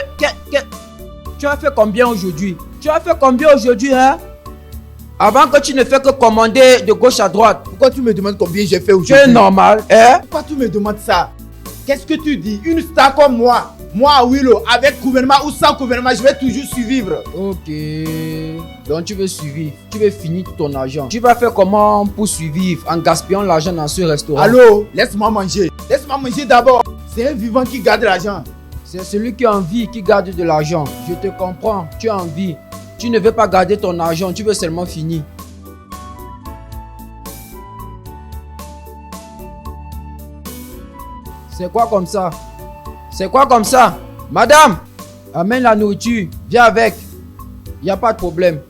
Tu as fait combien aujourd'hui? Tu as fait combien aujourd'hui, hein? Avant que tu ne fais que commander de gauche à droite. Pourquoi tu me demandes combien j'ai fait Tu aujourd'hui? es normal, hein? Pourquoi tu me demandes ça? Qu'est-ce que tu dis? Une star comme moi, Moi, Willow, avec gouvernement ou sans gouvernement, je vais toujours survivre. Ok. Donc tu veux survivre. Tu veux finir tout ton argent. Tu vas faire comment pour survivre en gaspillant l'argent dans ce restaurant? Allô, laisse-moi manger. Laisse-moi manger d'abord. C'est un vivant qui garde l'argent. C'est celui qui a envie qui garde de l'argent. Je te comprends. Tu as envie. Tu ne veux pas garder ton argent. Tu veux seulement finir. C'est quoi comme ça? C'est quoi comme ça? Madame, amène la nourriture. Viens avec. Il n'y a pas de problème.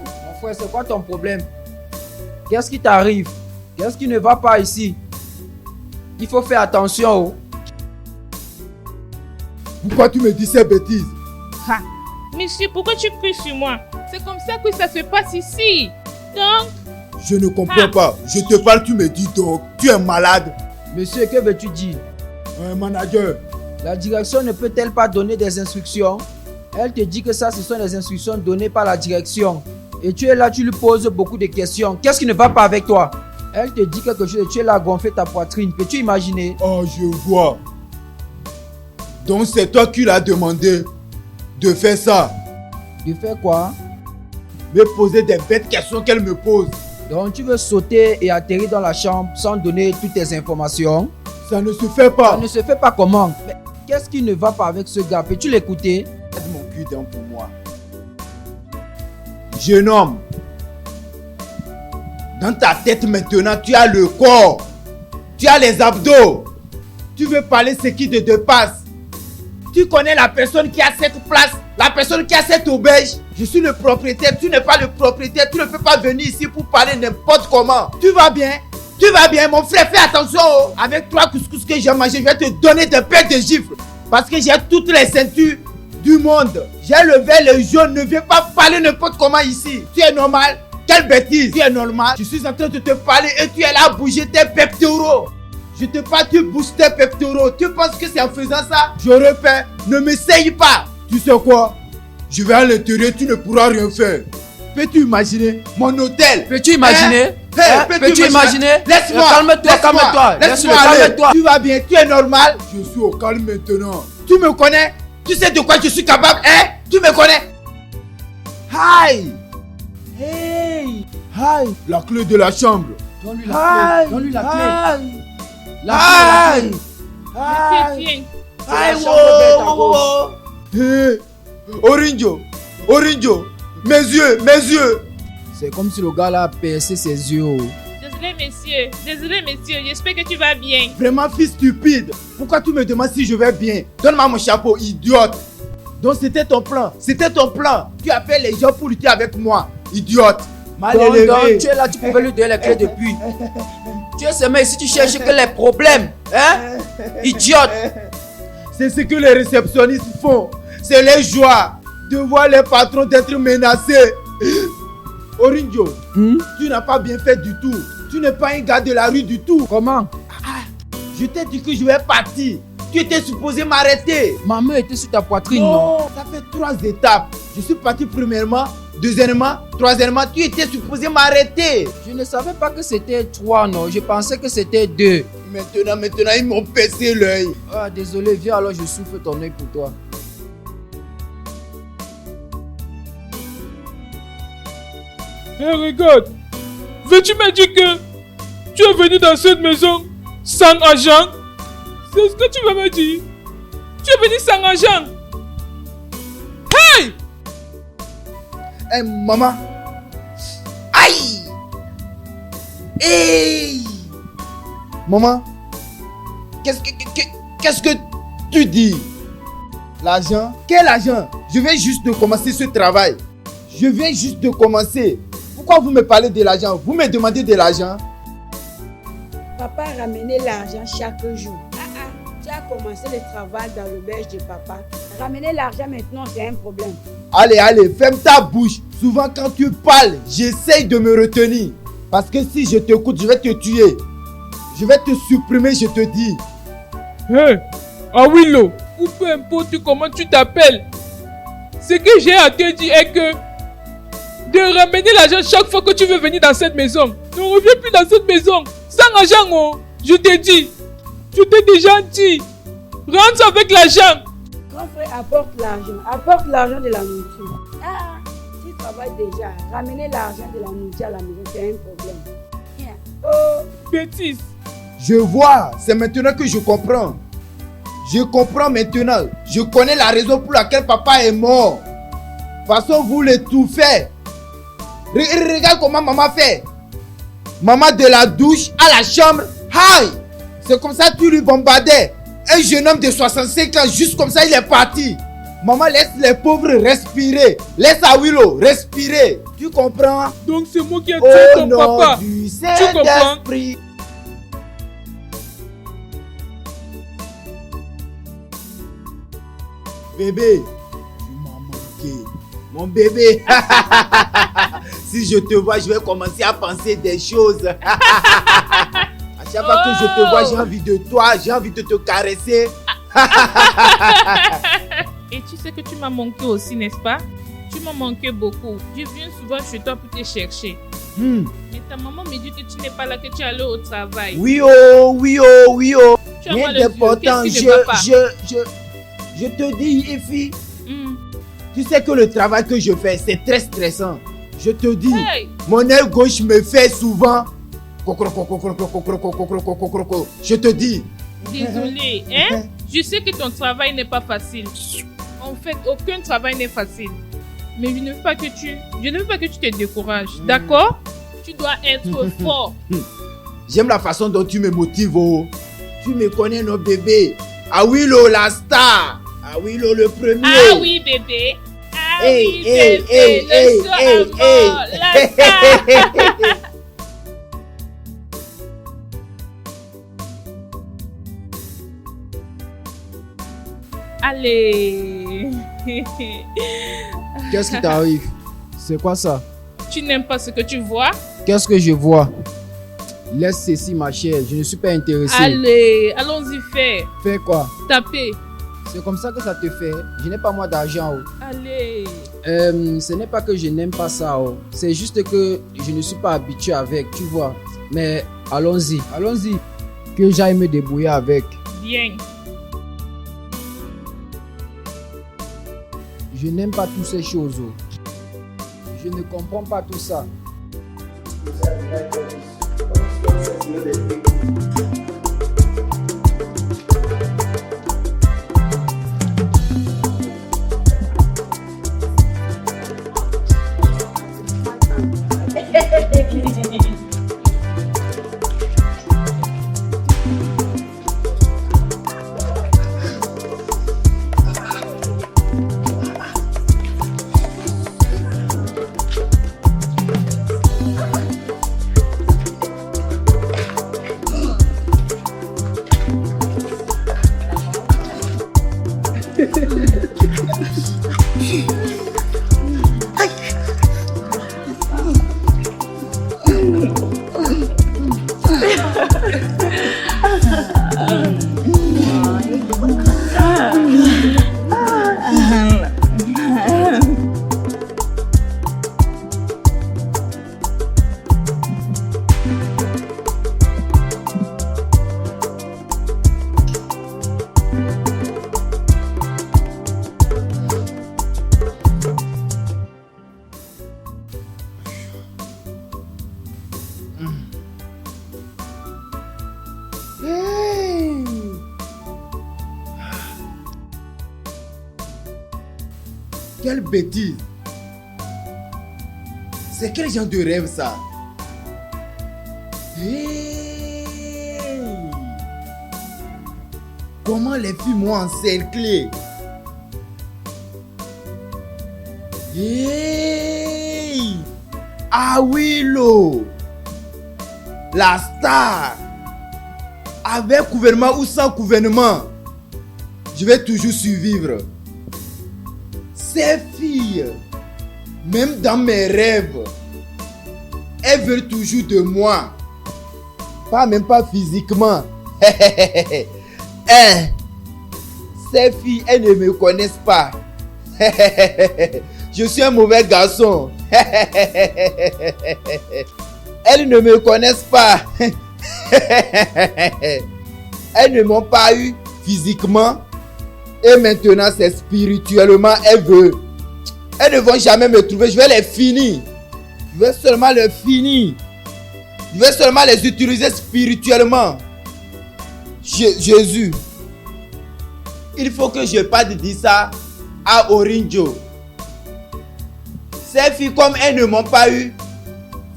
Mon frère, c'est quoi ton problème? Qu'est-ce qui t'arrive? Qu'est-ce qui ne va pas ici? Il faut faire attention. Oh. Pourquoi tu me dis ces bêtises? Ha. Monsieur, pourquoi tu cries sur moi? C'est comme ça que ça se passe ici. Donc... Je ne comprends pas. Je te parle, tu me dis donc. Tu es malade. Monsieur, que veux-tu dire? Un manager. La direction ne peut-elle pas donner des instructions? Elle te dit que ça, ce sont les instructions données par la direction. Et tu es là, tu lui poses beaucoup de questions. Qu'est-ce qui ne va pas avec toi? Elle te dit quelque chose et tu es là à gonfler ta poitrine. Peux-tu imaginer? Oh, je vois. Donc c'est toi qui l'as demandé de faire ça. De faire quoi? Me poser des bêtes questions qu'elle me pose. Donc tu veux sauter et atterrir dans la chambre sans donner toutes tes informations? Ça ne se fait pas. Ça ne se fait pas comment? Mais qu'est-ce qui ne va pas avec ce gars? Peux-tu l'écouter? Aide mon cul d'un pour moi. Jeune homme, dans ta tête maintenant, tu as le corps. Tu as les abdos. Tu veux parler ce qui te dépasse. Tu connais la personne qui a cette place, la personne qui a cette auberge. Je suis le propriétaire, tu n'es pas le propriétaire. Tu ne peux pas venir ici pour parler n'importe comment. Tu vas bien? Tu vas bien, mon frère, fais attention. Oh. Avec 3 couscous que j'ai mangé, je vais te donner des paires de gifles. Parce que j'ai toutes les ceintures du monde. J'ai le vert, le jaune. Ne viens pas parler n'importe comment ici. Tu es normal? Quelle bêtise. Tu es normal? Je suis en train de te parler et tu es là à bouger tes pectoraux. Je te parle, tu bouges tes pectoraux. Tu penses que c'est en faisant ça j'aurais fait? Ne m'essaye pas. Tu sais quoi? Je vais à l'intérieur, tu ne pourras rien faire. Peux-tu imaginer mon hôtel? Peux-tu imaginer? Peux-tu imaginer? Laisse-moi. Calme-toi. Laisse-moi aller. Tu vas bien, tu es normal? Je suis au calme maintenant. Tu me connais? Tu sais de quoi je suis capable, hein? Tu me connais? Hi! Hey! Hi! La clé de la chambre. Donne-lui la clé. Donne-lui la clé. La clé. Monsieur, Hi! Wow! Hey! Orinjo! Mes yeux! C'est comme si le gars là a percé ses yeux. Désolé messieurs, j'espère que tu vas bien. Vraiment fils stupide. Pourquoi tu me demandes si je vais bien? Donne-moi mon chapeau, idiote. Donc c'était ton plan. Tu appelles les gens pour lutter avec moi, idiote. Mal élevé. Donc tu es là, tu pouvais lui donner les clés depuis. Tu es seulement ici, tu cherches que les problèmes. Hein? Idiote. C'est ce que les réceptionnistes font. C'est leur joie de voir les patrons d'être menacés. Orinjo, tu n'as pas bien fait du tout. Tu n'es pas un gars de la rue du tout. Comment? Je t'ai dit que je vais partir. Tu étais supposé m'arrêter. Ma main était sur ta poitrine, non? Ça fait 3 étapes. Je suis parti premièrement, deuxièmement, troisièmement. Tu étais supposé m'arrêter. Je ne savais pas que c'était 3, non. Je pensais que c'était 2. Maintenant, ils m'ont percé l'œil. Ah, désolé, viens alors, je souffle ton œil pour toi. Hé, regarde. Veux-tu me dire que tu es venu dans cette maison sans argent? C'est ce que tu veux me dire? Tu es venu sans argent? Hey! Hey, maman. Aïe! Hey! Maman, qu'est-ce que tu dis? L'argent? Quel argent? Je viens juste de commencer ce travail. Pourquoi vous me parlez de l'argent? Vous me demandez de l'argent? Papa a ramené l'argent chaque jour. Tu as commencé le travail dans l'auberge de papa. Ramener l'argent maintenant, c'est un problème. Allez, ferme ta bouche. Souvent quand tu parles, j'essaye de me retenir. Parce que si je t'écoute, je vais te tuer. Je vais te supprimer, je te dis. Hé, Awilo, ou peu importe comment tu t'appelles, ce que j'ai à te dire est que de ramener l'argent chaque fois que tu veux venir dans cette maison. Ne reviens plus dans cette maison. Sans argent, oh. Je t'ai dit. Je t'ai déjà dit. Rentre avec l'argent. Grand frère, apporte l'argent. Apporte l'argent de la nourriture. Ah, tu travailles déjà. Ramener l'argent de la nourriture à la maison, c'est un problème. Viens. Oh. Bêtise. Je vois, c'est maintenant que je comprends. Je comprends maintenant. Je connais la raison pour laquelle papa est mort. De toute façon, vous l'étouffez. Regarde comment maman fait. Maman de la douche à la chambre. Aïe! C'est comme ça que tu lui bombardais. Un jeune homme de 65 ans, juste comme ça, il est parti. Maman laisse les pauvres respirer. Laisse Awilo respirer. Tu comprends? Donc c'est moi qui ai tué ton papa. Tu comprends? Bébé, tu m'as manqué. Mon bébé. Si je te vois, je vais commencer à penser des choses. À chaque fois que je te vois, j'ai envie de toi, j'ai envie de te caresser. Et tu sais que tu m'as manqué aussi, n'est-ce pas? Tu m'as manqué beaucoup. Je viens souvent chez toi pour te chercher. Mais ta maman me dit que tu n'es pas là, que tu es allé au travail. Oui oh, oui oh, oui oh. Rien d'important, je te dis, Ifi, tu sais que le travail que je fais, c'est très stressant. Je te dis, mon œil gauche me fait souvent. Je te dis. Désolé, hein? Je sais que ton travail n'est pas facile. En fait, aucun travail n'est facile. Mais je ne veux pas que tu te décourages, d'accord? Tu dois être fort. J'aime la façon dont tu me motives, oh. Tu me connais, nos bébés. Awilo, la star. Awilo, le premier. Ah oui, bébé. Ah oui, bébé. Le soir, la star. Allez. Qu'est-ce qui t'arrive? C'est quoi ça? Tu n'aimes pas ce que tu vois? Qu'est-ce que je vois? Laisse ceci, ma chère, je ne suis pas intéressé. Allez, allons-y, fais. Fais quoi? Taper. C'est comme ça que ça te fait. Je n'ai pas moi d'argent. Oh. Allez. Ce n'est pas que je n'aime pas ça. Oh. C'est juste que je ne suis pas habitué avec, tu vois. Mais allons-y, allons-y. Que j'aille me débrouiller avec. Bien. Je n'aime pas toutes ces choses. Oh. Je ne comprends pas tout ça. Quelle bêtise! C'est quel genre de rêve ça? Hey! Comment les filles m'ont encerclé? Hey! Awilo! La star! Avec gouvernement ou sans gouvernement, je vais toujours survivre. Ces filles, même dans mes rêves, elles veulent toujours de moi. Même pas physiquement. Ces filles, elles ne me connaissent pas. Je suis un mauvais garçon. Elles ne me connaissent pas. Elles ne m'ont pas eu physiquement. Et maintenant, c'est spirituellement, elles veulent. Elles ne vont jamais me trouver. Je vais les finir. Je vais seulement les finir. Je vais seulement les utiliser spirituellement. Jésus. Il faut que je parte dire ça à Orinjo. Ces filles, comme elles ne m'ont pas eu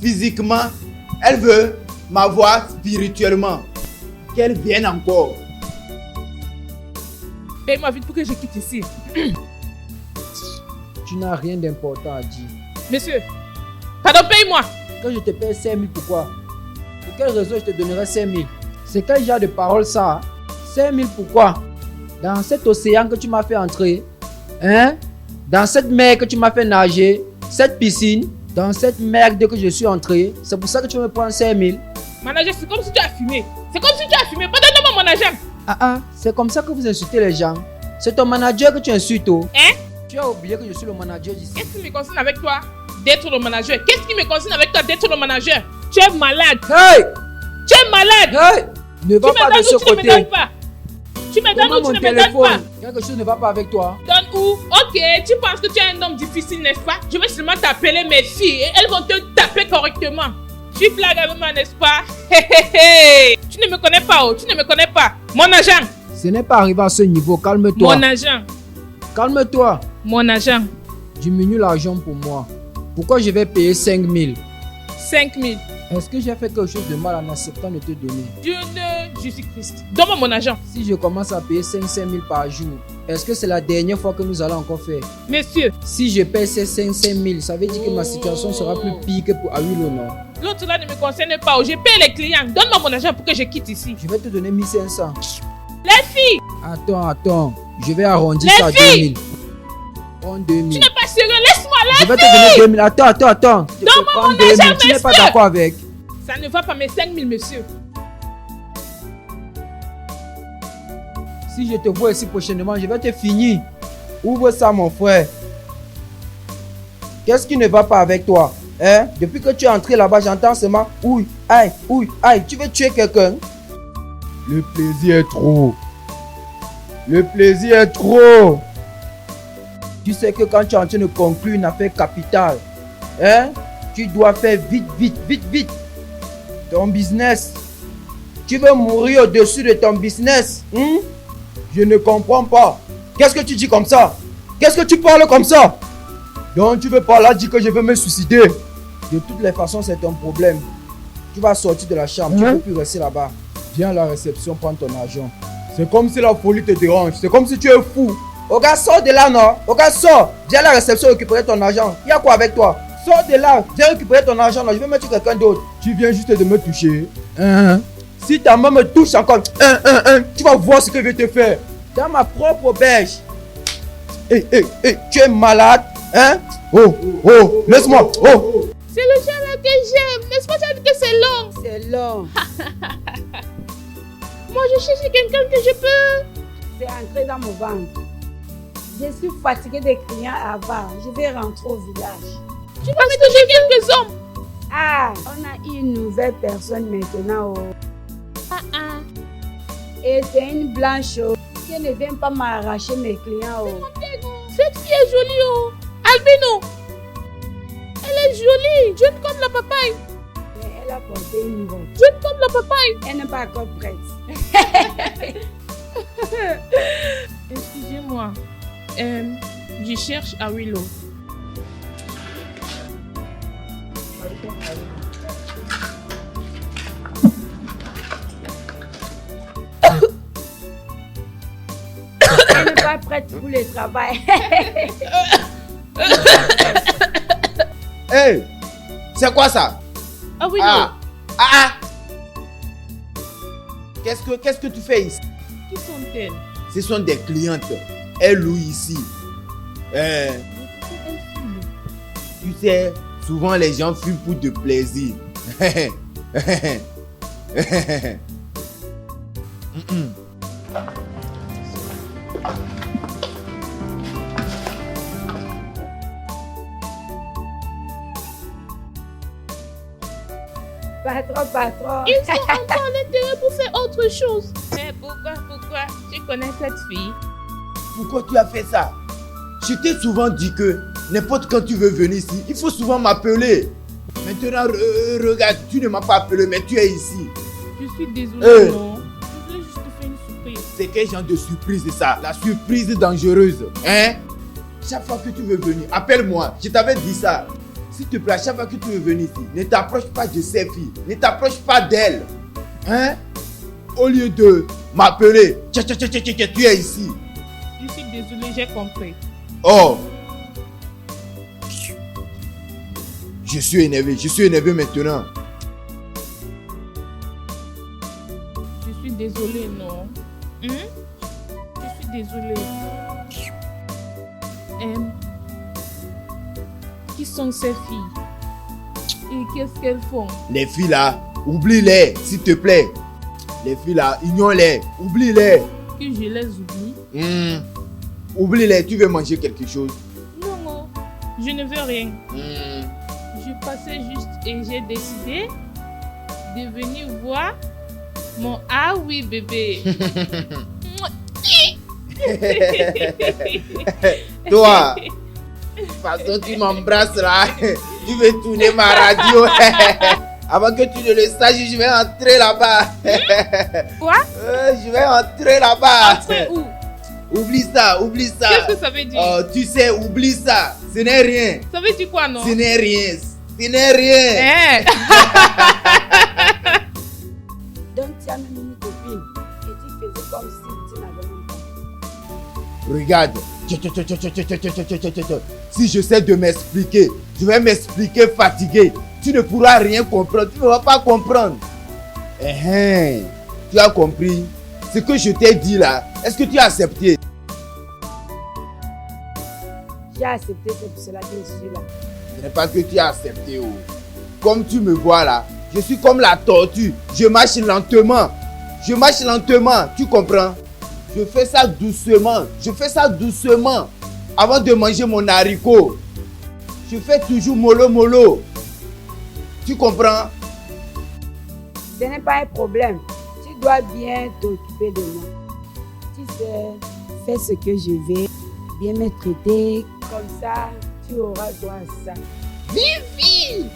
physiquement, elles veulent m'avoir spirituellement. Qu'elles viennent encore. Paye-moi vite pour que je quitte ici. Tu n'as rien d'important à dire. Monsieur, pardon, paye-moi. Quand je te paye 5 000, pourquoi? Pour quelle raison je te donnerai 5 000? C'est quel genre de parole ça? 5 000 pourquoi? Dans cet océan que tu m'as fait entrer, hein? Dans cette mer que tu m'as fait nager, cette piscine, dans cette merde que je suis entré, c'est pour ça que tu me prends 5 000. Manager, c'est comme si tu as fumé. C'est comme si tu as fumé. Pardonne-moi, mon agent. C'est comme ça que vous insultez les gens. C'est ton manager que tu insultes. Hein? Tu as oublié que je suis le manager d'ici. Qu'est-ce qui me concerne avec toi d'être le manager? Qu'est-ce qui me concerne avec toi d'être le manager? Tu es malade. Hey! Tu es malade. Hey! Ne va pas de ce côté. Tu me donnes pas. Tu me donnes ou tu ne me donnes pas? Quelque chose ne va pas avec toi. Donne où? Ok, tu penses que tu es un homme difficile, n'est-ce pas? Je vais seulement t'appeler mes filles et elles vont te taper correctement. Tu blagues avec moi, n'est-ce pas? Tu ne me connais pas, oh. Tu ne me connais pas. Mon agent. Ce n'est pas arrivé à ce niveau, calme-toi. Mon agent. Calme-toi. Mon agent. Diminue l'argent pour moi. Pourquoi je vais payer 5 000? 5 000. Est-ce que j'ai fait quelque chose de mal en acceptant de te donner? Dieu de Jésus-Christ. Donne-moi mon argent. Si je commence à payer 5 000 par jour, est-ce que c'est la dernière fois que nous allons encore faire? Monsieur. Si je paye ces 5 000, ça veut dire que ma situation sera plus pire que pour Awilo, non? L'autre là ne me concerne pas. Je paye les clients. Donne-moi mon argent pour que je quitte ici. Je vais te donner 1 500. Les filles. Attends. Je vais arrondir ça à 2 000. Prends 2 000. Tu n'es pas sérieux. Laisse-moi là. Je vais te donner 2 000. Attends. Donne-moi mon argent, monsieur. Tu n'es pas d'accord avec? Ça ne va pas, mes 5 000, monsieur. Si je te vois ici prochainement, je vais te finir. Ouvre ça, mon frère. Qu'est-ce qui ne va pas avec toi? Hein? Depuis que tu es entré là-bas, j'entends seulement ouille, aïe. Tu veux tuer quelqu'un? Le plaisir est trop. Tu sais que quand tu es en train de conclure une affaire capitale, hein? Tu dois faire vite. Ton business. Tu veux mourir au-dessus de ton business. Je ne comprends pas. Qu'est-ce que tu dis comme ça? Qu'est-ce que tu parles comme ça? Donc tu veux pas là dire que je veux me suicider? De toutes les façons, c'est ton problème. Tu vas sortir de la chambre. Tu ne peux plus rester là-bas. Viens à la réception, prends ton argent. C'est comme si la folie te dérange. C'est comme si tu es fou. Regarde, sors de là, non? Regarde, sors. Viens à la réception récupérer ton argent. Il y a quoi avec toi? Sors de là. Viens récupérer ton argent. Là. Je vais mettre quelqu'un d'autre. Tu viens juste de me toucher. Si ta main me touche encore, tu vas voir ce que je vais te faire. Dans ma propre auberge. Tu es malade, hein? Oh, laisse-moi. Oh. C'est le genre là que j'aime. N'est-ce pas, ça dit que c'est long? C'est long. Moi, je cherche quelqu'un que je peux. C'est entré dans mon ventre. Je suis fatiguée des clients avant. Je vais rentrer au village. Tu vas me donner quelques hommes. Ah, on a une nouvelle personne maintenant. Et c'est une blanche qui ne vient pas m'arracher mes clients. Cette fille est jolie. Albino. Elle est jolie. Jeune comme la papaye. Mais elle a porté une robe. Jeune comme la papaye. Elle n'est pas encore prête. Excusez-moi. Je cherche à Willow. Elle n'est pas prête pour le travail. Hey, c'est quoi ça? Ah Willow. Qu'est-ce que tu fais ici? Qui sont-elles? Ce sont des clientes. Elles louent ici. Tu sais, souvent les gens fument pour de plaisir. Patron. Ils sont encore à l'intérieur pour faire autre chose. Mais pourquoi tu connais cette fille? Pourquoi tu as fait ça? Je t'ai souvent dit que n'importe quand tu veux venir ici, il faut souvent m'appeler. Maintenant, regarde, tu ne m'as pas appelé, mais tu es ici. Je suis désolée, non. Je voulais juste te faire une surprise. C'est quel genre de surprise c'est ça? La surprise dangereuse. Hein? Chaque fois que tu veux venir, appelle-moi. Je t'avais dit ça. S'il te plaît, chaque fois que tu veux venir ici, ne t'approche pas de ces filles. Ne t'approche pas d'elles. Hein? Au lieu de m'appeler, tu es ici. Je suis désolée, j'ai compris. Oh! Je suis énervé maintenant. Je suis désolée, non? Je suis désolée. Qui sont ces filles? Et qu'est-ce qu'elles font? Les filles là, oublie-les, s'il te plaît. Les filles là, ignore-les, oublie-les. Que je les oublie? Oublie-les, tu veux manger quelque chose? Non, je ne veux rien. Je passais juste et j'ai décidé de venir voir mon ah oui bébé. Toi, de toute façon tu m'embrasses là, tu veux tourner ma radio. Avant que tu ne le saches, je vais entrer là-bas. Quoi? Je vais entrer là-bas. Entrer où? Oublie ça. Qu'est-ce que ça veut dire? Oh, tu sais, oublie ça. Ce n'est rien. Ça veut dire quoi, non? Ce n'est rien. Donc tu as même une copine et tu faisais comme si tu n'avais même pas. Regarde. Si j'essaie de m'expliquer, je vais m'expliquer fatigué. Tu ne pourras rien comprendre. Tu ne vas pas comprendre. Tu as compris? Ce que je t'ai dit là, est-ce que tu as accepté? J'ai accepté, c'est pour cela que je suis là. Ce n'est pas que tu as accepté. Oh. Comme tu me vois là, je suis comme la tortue. Je marche lentement. Tu comprends? Je fais ça doucement. Avant de manger mon haricot. Je fais toujours mollo. Tu comprends? Ce n'est pas un problème. Tu dois bien t'occuper de moi. Tu sais, fais ce que je vais, bien me traiter. Comme ça, tu auras droit à ça. Fifi!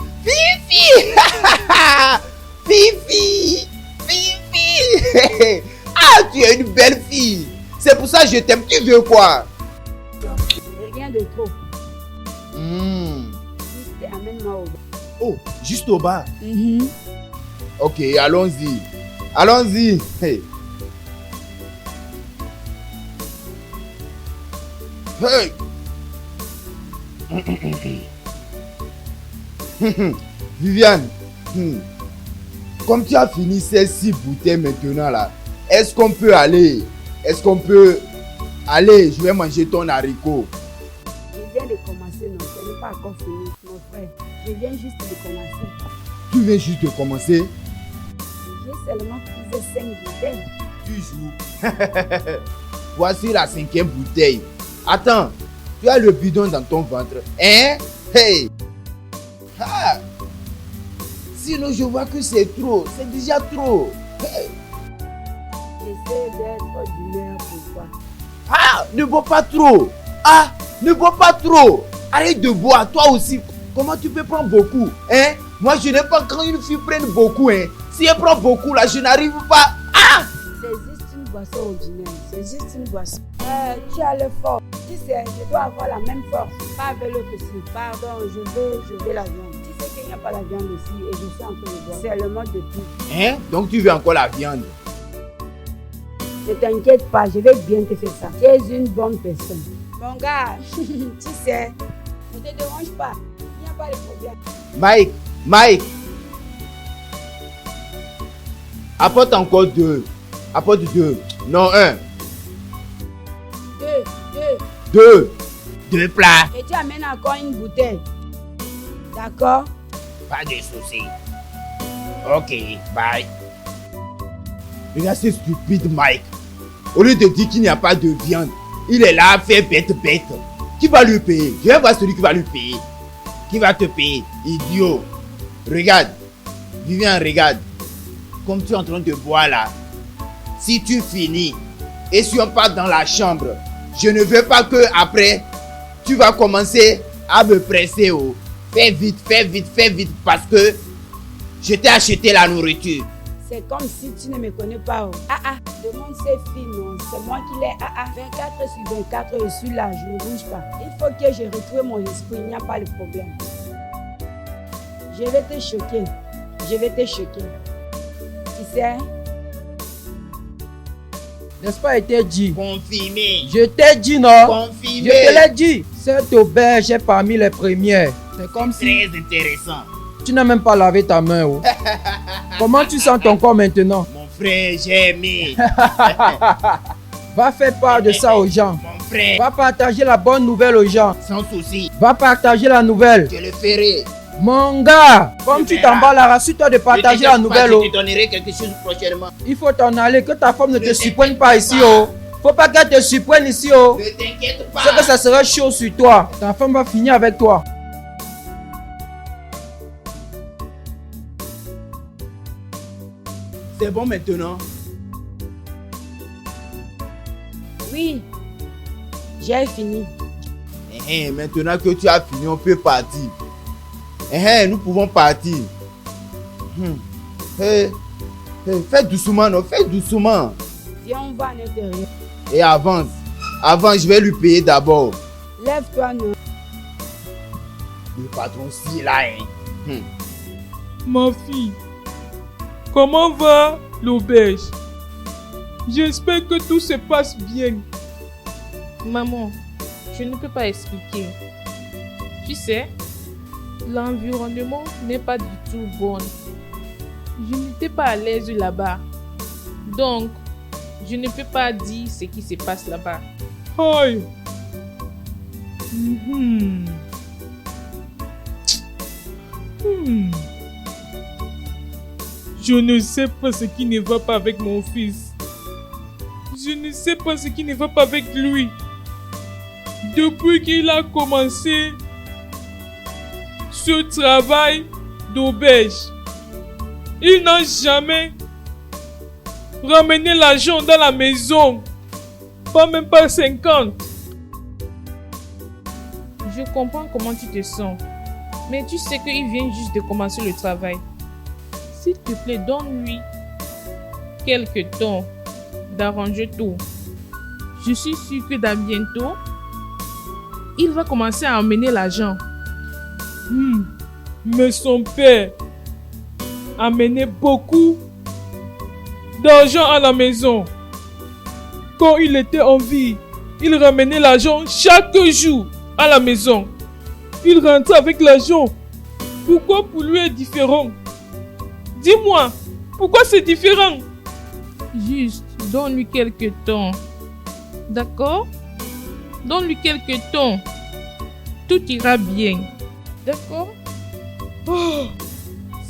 Ah, tu es une belle fille. C'est pour ça que je t'aime. Tu veux quoi? Rien de trop. Juste amène-moi au bas. Oh, juste au bas? Ok, allons-y. Hey. Viviane, comme tu as fini ces 6 bouteilles maintenant là, est-ce qu'on peut aller? Je vais manger ton haricot. Je viens de commencer, non, ce n'est pas encore fini, mon frère. Je viens juste de commencer. Tu viens juste de commencer? J'ai seulement pris 5 bouteilles. Tu joues. Voici la 5e bouteille. Attends, tu as le bidon dans ton ventre. Hein? Hey! Ah! Sinon, je vois que c'est trop. C'est déjà trop. Hey! J'essaie d'être d'humeur pour toi. Ah! Ne bois pas trop. Ah! Ne bois pas trop. Arrête de boire, toi aussi. Comment tu peux prendre beaucoup? Hein? Moi, je n'aime pas quand une fille prenne beaucoup. Hein? Si elle prend beaucoup, là, je n'arrive pas. Ah! C'est juste une boisson ordinaire. C'est juste une boisson. Tu as le fort. Tu sais, je dois avoir la même force. Pas avec l'autre aussi. Pardon, je veux la viande. Tu sais qu'il n'y a pas la viande ici et je suis en train de boire. C'est le mode de tout. Hein? Donc tu veux encore la viande? Ne t'inquiète pas, je vais bien te faire ça. Tu es une bonne personne. Mon gars, tu sais, ne te dérange pas. Il n'y a pas de problème. Mike. Apporte encore 2. Apporte 2. Non, 1. 2. 2 plats. Et tu amènes encore une bouteille. D'accord? Pas de soucis. Ok, bye. Regarde, c'est stupide, Mike. Au lieu de dire qu'il n'y a pas de viande, il est là à faire bête. Qui va lui payer? Je vais voir celui qui va lui payer. Qui va te payer? Idiot. Regarde. Vivian, regarde. Comme tu es en train de boire là, si tu finis et si on part dans la chambre, je ne veux pas que après tu vas commencer à me presser. Oh. Fais vite parce que je t'ai acheté la nourriture. C'est comme si tu ne me connais pas. Demande ces filles, non. C'est moi qui l'ai. 24/24, je suis là, je ne bouge pas. Il faut que je retrouve mon esprit, il n'y a pas de problème. Je vais te choquer. Tu sais? N'est-ce pas été dit? Confirmé. Je t'ai dit non. Confirmé. Je te l'ai dit. Cette auberge est parmi les premières. C'est comme si Très intéressant. tu n'as même pas lavé ta main. Oh. Comment tu sens ton corps maintenant? Mon frère, j'ai aimé. Va faire part de ça aux gens. Mon frère, Va partager la bonne nouvelle aux gens. sans souci, Va partager la nouvelle. je le ferai. Mon gars, comme tu t'emballes, rassure-toi de partager la nouvelle. Oh. Je te donnerai quelque chose prochainement. Il faut t'en aller, que ta femme ne te surprenne pas ici. Oh. Faut pas qu'elle te surprenne ici. Oh. Ne t'inquiète pas. C'est que ça serait chaud sur toi. Ta femme va finir avec toi. C'est bon maintenant. Oui, j'ai fini. Maintenant que tu as fini, on peut partir. Nous pouvons partir. Fais doucement, non? Fais doucement. Viens, on va à l'intérieur. Et avance. Avance, je vais lui payer d'abord. Lève-toi, non. Le patron, si là, Ma fille, comment va l'auberge? J'espère que tout se passe bien. Maman, je ne peux pas expliquer. Tu sais, l'environnement n'est pas du tout bon. Je n'étais pas à l'aise là-bas. Donc, je ne peux pas dire ce qui se passe là-bas. Aïe. Je ne sais pas ce qui ne va pas avec mon fils. Je ne sais pas ce qui ne va pas avec lui. Depuis qu'il a commencé ce travail d'auberge, il n'a jamais ramené l'argent dans la maison. Pas même pas 50. Je comprends comment tu te sens. Mais tu sais qu'il vient juste de commencer le travail. S'il te plaît, donne-lui quelques temps d'arranger tout. Je suis sûre que dans bientôt, il va commencer à emmener l'argent. Mais son père amenait beaucoup d'argent à la maison. Quand il était en vie, il ramenait l'argent chaque jour à la maison. Il rentrait avec l'argent. Pourquoi pour lui est différent? Dis-moi, pourquoi c'est différent? Juste, donne-lui quelques temps. D'accord? Donne-lui quelques temps. Tout ira bien. D'accord? Oh,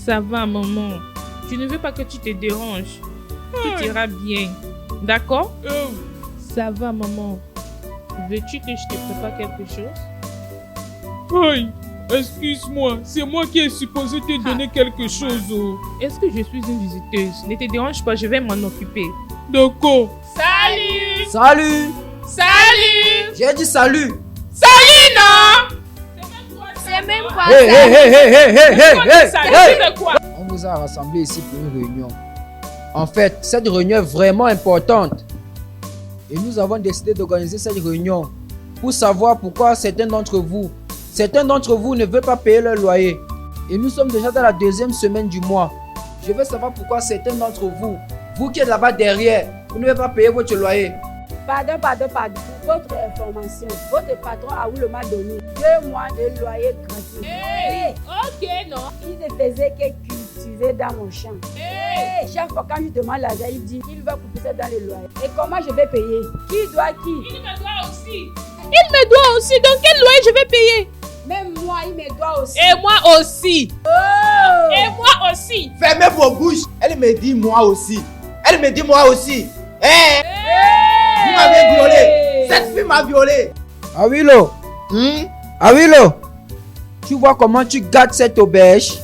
Ça va, maman. Je ne veux pas que tu te déranges. Tout ira bien. D'accord? Ça va, maman. Veux-tu que je te prépare quelque chose? aïe, excuse-moi, c'est moi qui ai supposé te donner quelque chose. Oh. Est-ce que je suis une visiteuse? Ne te dérange pas, je vais m'en occuper. D'accord. Salut! Salut. Salut! J'ai dit salut. Salut, non! C'est même pas Hey. Salut, c'est quoi? On vous a rassemblés ici pour une réunion. En fait, cette réunion est vraiment importante. Et nous avons décidé d'organiser cette réunion pour savoir pourquoi certains d'entre vous ne veulent pas payer leur loyer. Et nous sommes déjà dans la 2e semaine du mois. Je veux savoir pourquoi certains d'entre vous, vous qui êtes là-bas derrière, vous ne voulez pas payer votre loyer. Pardon. Pour votre information, votre patron a voulu m'a donné 2 mois de loyer gratuit. Ok, non. Il ne faisait que cultiver dans mon champ. Chaque fois quand je demande l'argent, il dit qu'il va couper ça dans le loyer. Et comment je vais payer? Qui doit qui? Il me doit aussi. Il me doit aussi. Donc, quel loyer je vais payer? Même moi, il me doit aussi. Et moi aussi. Oh! Et moi aussi. Fermez vos bouches. Elle me dit moi aussi. Vous m'avez violé. Cette fille m'a violé. Awilo, tu vois comment tu gâtes cette auberge?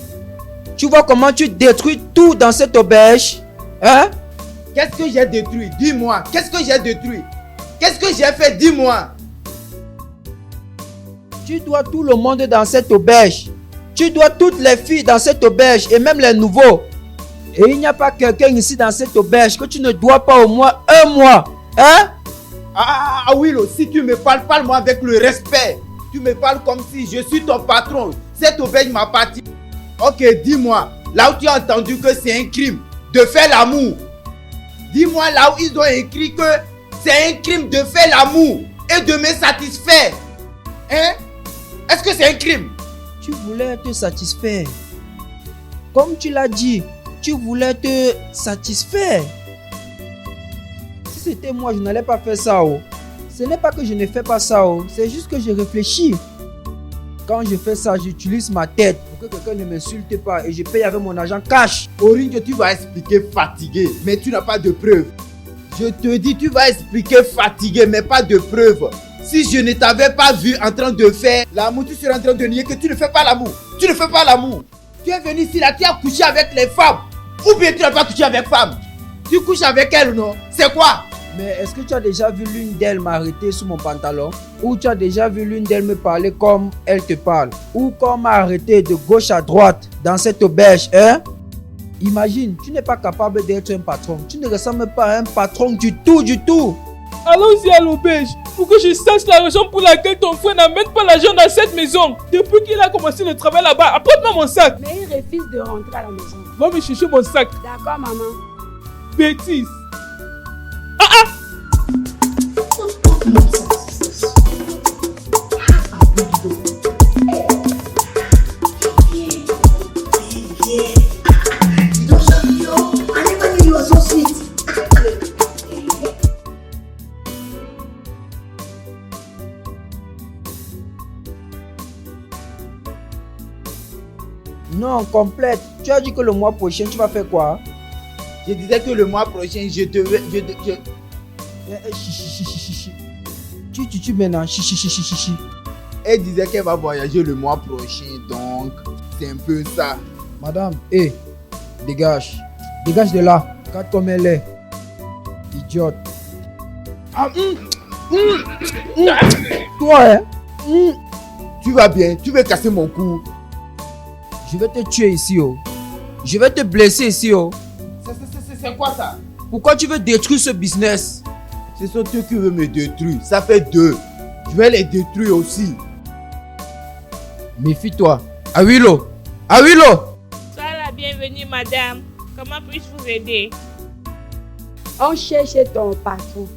Tu vois comment tu détruis tout dans cette auberge? Hein? Qu'est-ce que j'ai détruit? Dis-moi. Qu'est-ce que j'ai détruit? Qu'est-ce que j'ai fait? Dis-moi. Tu dois tout le monde dans cette auberge. Tu dois toutes les filles dans cette auberge et même les nouveaux. Et il n'y a pas quelqu'un ici dans cette auberge que tu ne dois pas au moins 1 mois. Hein? Ah Willow, si tu me parles, parle-moi avec le respect. Tu me parles comme si je suis ton patron. Cette auberge m'appartient. Ok, dis-moi, là où tu as entendu que c'est un crime de faire l'amour. Dis-moi là où ils ont écrit que c'est un crime de faire l'amour et de me satisfaire. Hein? Est-ce que c'est un crime? Tu voulais te satisfaire. Comme tu l'as dit, tu voulais te satisfaire. Si c'était moi, je n'allais pas faire ça. Oh. Ce n'est pas que je ne fais pas ça. Oh. C'est juste que je réfléchis. Quand je fais ça, j'utilise ma tête pour que quelqu'un ne m'insulte pas et je paye avec mon argent cash. Oringe, tu vas expliquer fatigué, mais tu n'as pas de preuves. Je te dis, tu vas expliquer fatigué, mais pas de preuves. Si je ne t'avais pas vu en train de faire l'amour, tu serais en train de nier que tu ne fais pas l'amour. Tu ne fais pas l'amour. Tu es venu ici là, tu as couché avec les femmes. Ou bien tu n'as pas couché avec femmes. Tu couches avec elles, non? C'est quoi? Mais est-ce que tu as déjà vu l'une d'elles m'arrêter sous mon pantalon? Ou tu as déjà vu l'une d'elles me parler comme elle te parle? Ou comme m'arrêter de gauche à droite dans cette auberge, hein? Imagine, tu n'es pas capable d'être un patron. Tu ne ressembles pas à un patron du tout, du tout. Allons-y à l'auberge pour que je sache la raison pour laquelle ton frère n'amène pas l'argent dans cette maison. Depuis qu'il a commencé le travail là-bas, apporte-moi mon sac. Mais il refuse de rentrer à la maison. Va me chercher mon sac. D'accord, maman. Bêtise. Non, complète. Tu as dit que le mois prochain, tu vas faire quoi? Je disais que le mois prochain, je devais... Tu maintenant. Chi. Elle disait qu'elle va voyager le mois prochain, donc c'est un peu ça. Madame, dégage. Dégage de là. Regarde comme elle est. Idiote. Toi, hein? Tu vas bien? Tu veux casser mon cou? Je vais te tuer ici, oh. Je vais te blesser ici, oh. C'est quoi ça? Pourquoi tu veux détruire ce business? Ce sont eux qui veulent me détruire. Ça fait 2. Je vais les détruire aussi. Méfie-toi. Awilo! Awilo! Sois la bienvenue, madame. Comment puis-je vous aider? On cherche ton patron.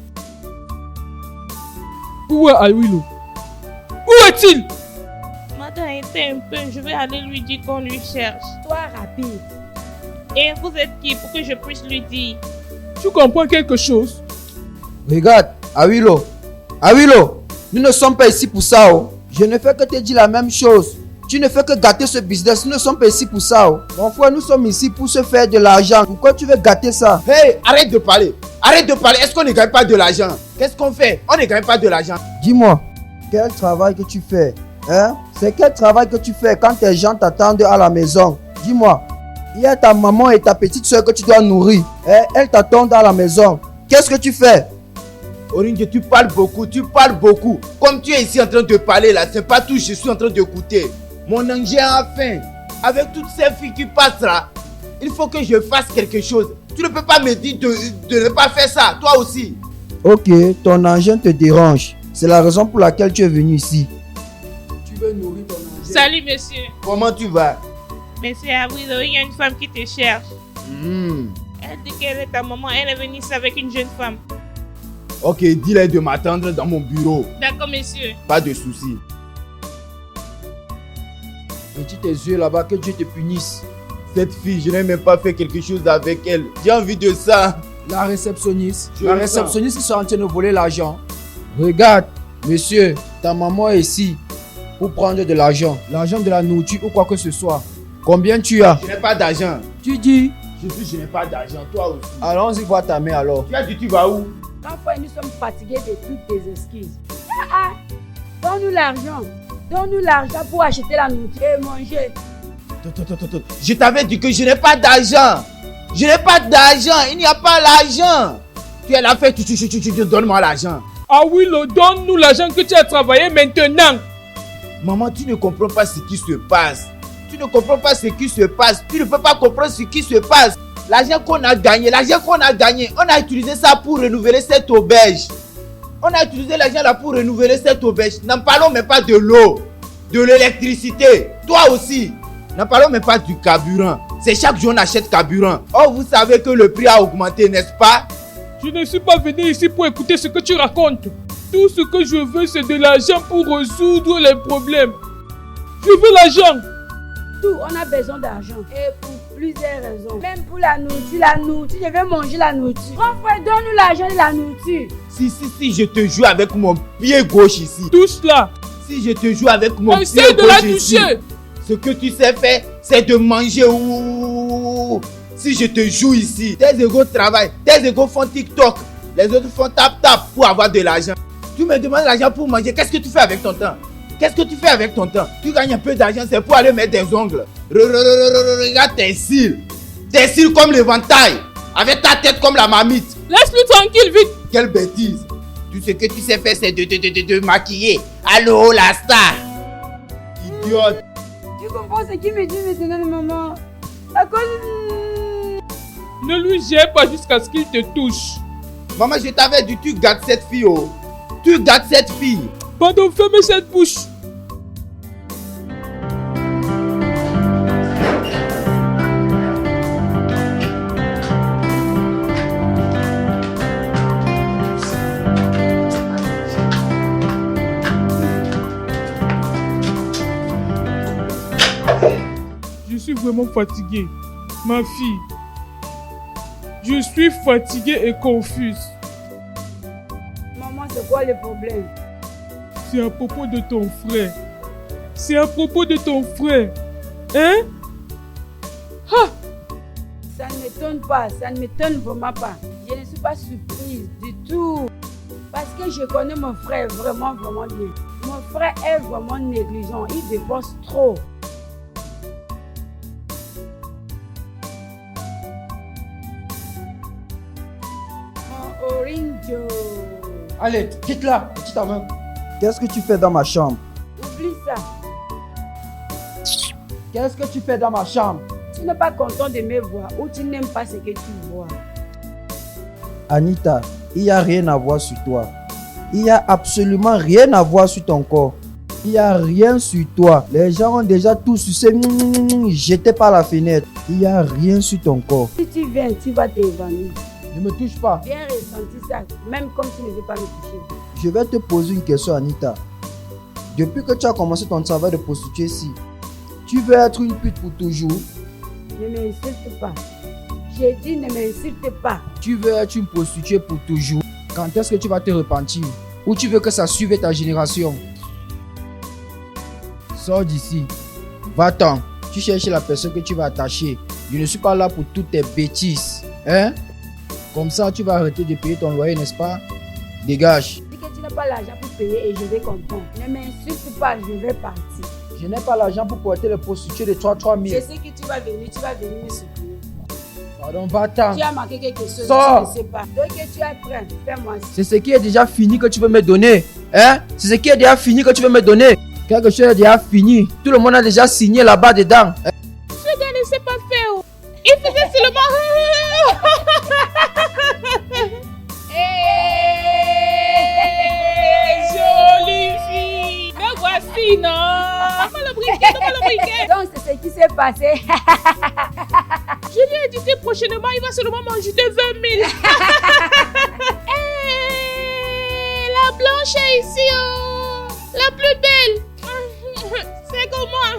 Où est Awilo? Où est-il? Madame, arrêtez un peu. Je vais aller lui dire qu'on lui cherche. Sois rapide. Et vous êtes qui pour que je puisse lui dire? Tu comprends quelque chose? Regarde, Awilo, nous ne sommes pas ici pour ça, oh. Je ne fais que te dire la même chose. Tu ne fais que gâter ce business, nous ne sommes pas ici pour ça, oh. Mon frère, nous sommes ici pour se faire de l'argent. Pourquoi tu veux gâter ça? Hey, arrête de parler. Arrête de parler. Est-ce qu'on ne gagne pas de l'argent? Qu'est-ce qu'on fait? On ne gagne pas de l'argent. Dis-moi, quel travail que tu fais? Hein? C'est quel travail que tu fais quand tes gens t'attendent à la maison? Dis-moi, il y a ta maman et ta petite soeur que tu dois nourrir. Hein? Elles t'attendent à la maison. Qu'est-ce que tu fais? Oringe, tu parles beaucoup. Comme tu es ici en train de parler là, c'est pas tout, je suis en train d'écouter. Mon engin a faim. Avec toutes ces filles qui passent là, il faut que je fasse quelque chose. Tu ne peux pas me dire de ne pas faire ça, toi aussi. Ok, ton engin te dérange. C'est la raison pour laquelle tu es venu ici. Tu veux nourrir ton engin. Salut, monsieur. Comment tu vas? Monsieur Awilo, il y a une femme qui te cherche. Elle dit qu'elle est ta maman. Elle est venue ici avec une jeune femme. Ok, dis-leur de m'attendre dans mon bureau. D'accord, monsieur. Pas de soucis. Petit tes yeux là-bas, que Dieu te punisse. Cette fille, je n'ai même pas fait quelque chose avec elle. J'ai envie de ça. La réceptionniste. Je La le réceptionniste qui sont en train de voler l'argent. Regarde, monsieur, ta maman est ici pour prendre de l'argent. L'argent de la nourriture ou quoi que ce soit. Combien tu as? Je n'ai pas d'argent. Tu dis? Je n'ai pas d'argent. Toi aussi. Allons-y voir ta mère alors. Tu as dit tu vas où? Parfois, nous sommes fatigués de toutes tes excuses. Donne-nous l'argent. Donne-nous l'argent pour acheter la nourriture et manger. Attends. Je t'avais dit que je n'ai pas d'argent. Je n'ai pas d'argent. Il n'y a pas l'argent. Tu es là, tu donnes-moi l'argent. Ah oui, donne-nous l'argent que tu as travaillé maintenant. Maman, tu ne comprends pas ce qui se passe. Tu ne comprends pas ce qui se passe. Tu ne peux pas comprendre ce qui se passe. L'argent qu'on a gagné, on a utilisé ça pour renouveler cette auberge. On a utilisé l'argent là pour renouveler cette auberge. N'en parlons même pas de l'eau, de l'électricité. Toi aussi. N'en parlons même pas du carburant. C'est chaque jour on achète carburant. Oh, vous savez que le prix a augmenté, n'est-ce pas? Je ne suis pas venu ici pour écouter ce que tu racontes. Tout ce que je veux, c'est de l'argent pour résoudre les problèmes. Je veux l'argent. Tout, on a besoin d'argent. Et pour plusieurs raisons. Même pour la nourriture, je vais manger la nourriture. Grand frère, donne-nous l'argent de la nourriture. Si, je te joue avec mon pied gauche ici. Touche là. Si je te joue avec mon Essaye pied de gauche la ici. toucher. Ce que tu sais faire, c'est de manger. Si je te joue ici, tes égaux travaillent, tes égaux font TikTok, les autres font tap pour avoir de l'argent. Tu me demandes l'argent pour manger, qu'est-ce que tu fais avec ton temps? Tu gagnes un peu d'argent, c'est pour aller mettre des ongles. Regarde tes cils comme l'éventail, avec ta tête comme la marmite. Laisse-le tranquille, vite. Quelle bêtise. Tout ce que tu sais faire, c'est de maquiller. Allô, la star. Idiote. Tu comprends ce qu'il me dit maintenant, maman? À cause... Ne lui gère pas jusqu'à ce qu'il te touche. Maman, je t'avais dit, tu gardes cette fille, oh. Tu gardes cette fille. Pardon, fermez cette bouche. Je suis vraiment fatigué, ma fille. Je suis fatigué et confuse. Maman, c'est quoi le problème? C'est à propos de ton frère. Hein? Ah! Ça ne m'étonne pas, ça ne m'étonne vraiment pas. Je ne suis pas surprise du tout. Parce que je connais mon frère vraiment bien. Mon frère est vraiment négligent, il dépense trop. Mon Orinjo. Allez, quitte-la, quitte ta main. Qu'est-ce que tu fais dans ma chambre? Oublie ça. Qu'est-ce que tu fais dans ma chambre? Tu n'es pas content de me voir ou tu n'aimes pas ce que tu vois. Anita, il n'y a rien à voir sur toi. Il n'y a absolument rien à voir sur ton corps. Il n'y a rien sur toi. Les gens ont déjà tout sucé, jeté par la fenêtre. Il n'y a rien sur ton corps. Si tu viens, tu vas t'évanouir. Ne me touche pas. Viens ressentir ça, même comme tu ne veux pas me toucher. Je vais te poser une question, Anita. Depuis que tu as commencé ton travail de prostituée ici, tu veux être une pute pour toujours? Ne m'insulte pas. J'ai dit ne m'insulte pas. Tu veux être une prostituée pour toujours? Quand est-ce que tu vas te repentir? Ou tu veux que ça suive ta génération? Sors d'ici. Va-t'en. Tu cherches la personne que tu vas attacher. Je ne suis pas là pour toutes tes bêtises. Hein? Comme ça, tu vas arrêter de payer ton loyer, n'est-ce pas? Dégage. Dis que tu n'as pas l'argent pour payer et je vais comprendre. Ne m'insulte pas, je vais partir. Je n'ai pas l'argent pour porter le prostitué de 3 000. Je sais que tu vas venir me secourir. Pardon, va-t'en. Tu as marqué quelque chose, Sors. je ne sais pas. Donc que tu es prêt, fais-moi ça. C'est ce qui est déjà fini que tu veux me donner. Hein? C'est ce qui est déjà fini que tu veux me donner. Quelque chose est déjà fini. Tout le monde a déjà signé là-bas dedans. Ce gars ne sait pas faire. Il faisait seulement... Jolie fille. Me voici, non? Donne-moi le briquet. Donc c'est ce qui s'est passé. Je lui ai dit que prochainement, il va seulement manger de 20 000. La blanche est ici, oh. La plus belle. C'est comment?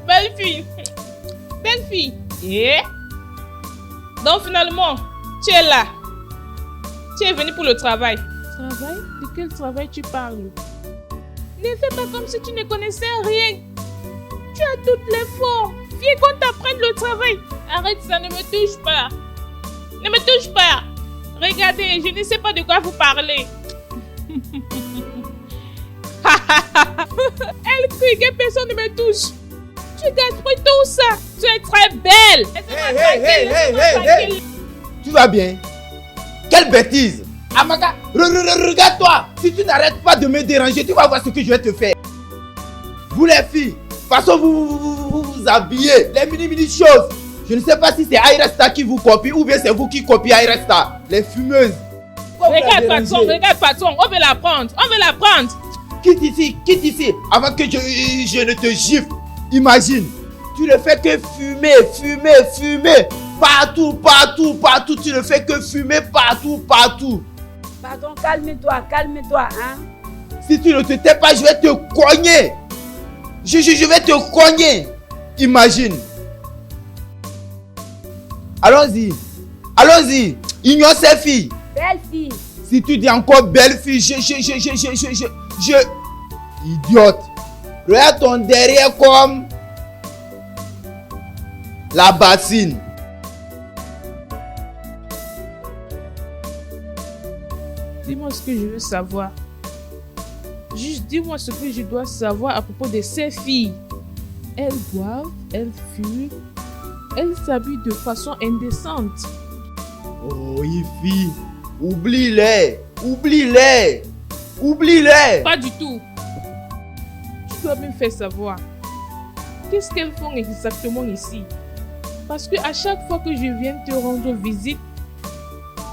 Belle fille. Et? Donc finalement, tu es là. Tu es venu pour le travail. Travail? De quel travail tu parles? Ne fais pas comme si tu ne connaissais rien. Tu as toutes les formes. Viens qu'on t'apprenne le travail. Arrête ça, ne me touche pas. Ne me touche pas. Regardez, je ne sais pas de quoi vous parlez. Elle crie que personne ne me touche. Tu Tu détruis tout ça. Tu es très belle. Hey. Tu vas bien? Quelle bêtise! Amaka, regarde-toi! Si tu n'arrêtes pas de me déranger, tu vas voir ce que je vais te faire. Vous les filles, de toute façon vous habillez, les mini choses. Je ne sais pas si c'est Ayresta qui vous copie ou bien c'est vous qui copiez Ayresta. Les fumeuses. Regarde patron, on veut la prendre. Quitte ici, avant que je ne te gifle. Imagine, tu ne fais que fumer. Partout, tu ne fais que fumer partout. Pardon, calme-toi, hein. Si tu ne te tais pas, je vais te cogner. Je vais te cogner. Imagine. Allons-y. Ignore ces filles. Belle fille. Si tu dis encore belle fille, je... Idiote. Regarde ton derrière comme la bassine. Dis-moi ce que je veux savoir. Juste dis-moi ce que je dois savoir à propos de ces filles. Elles boivent, elles fument, elles s'habillent de façon indécente. Oh, Ifi, oublie-les. Pas du tout. Tu dois me faire savoir. Qu'est-ce qu'elles font exactement ici? Parce que à chaque fois que je viens te rendre visite,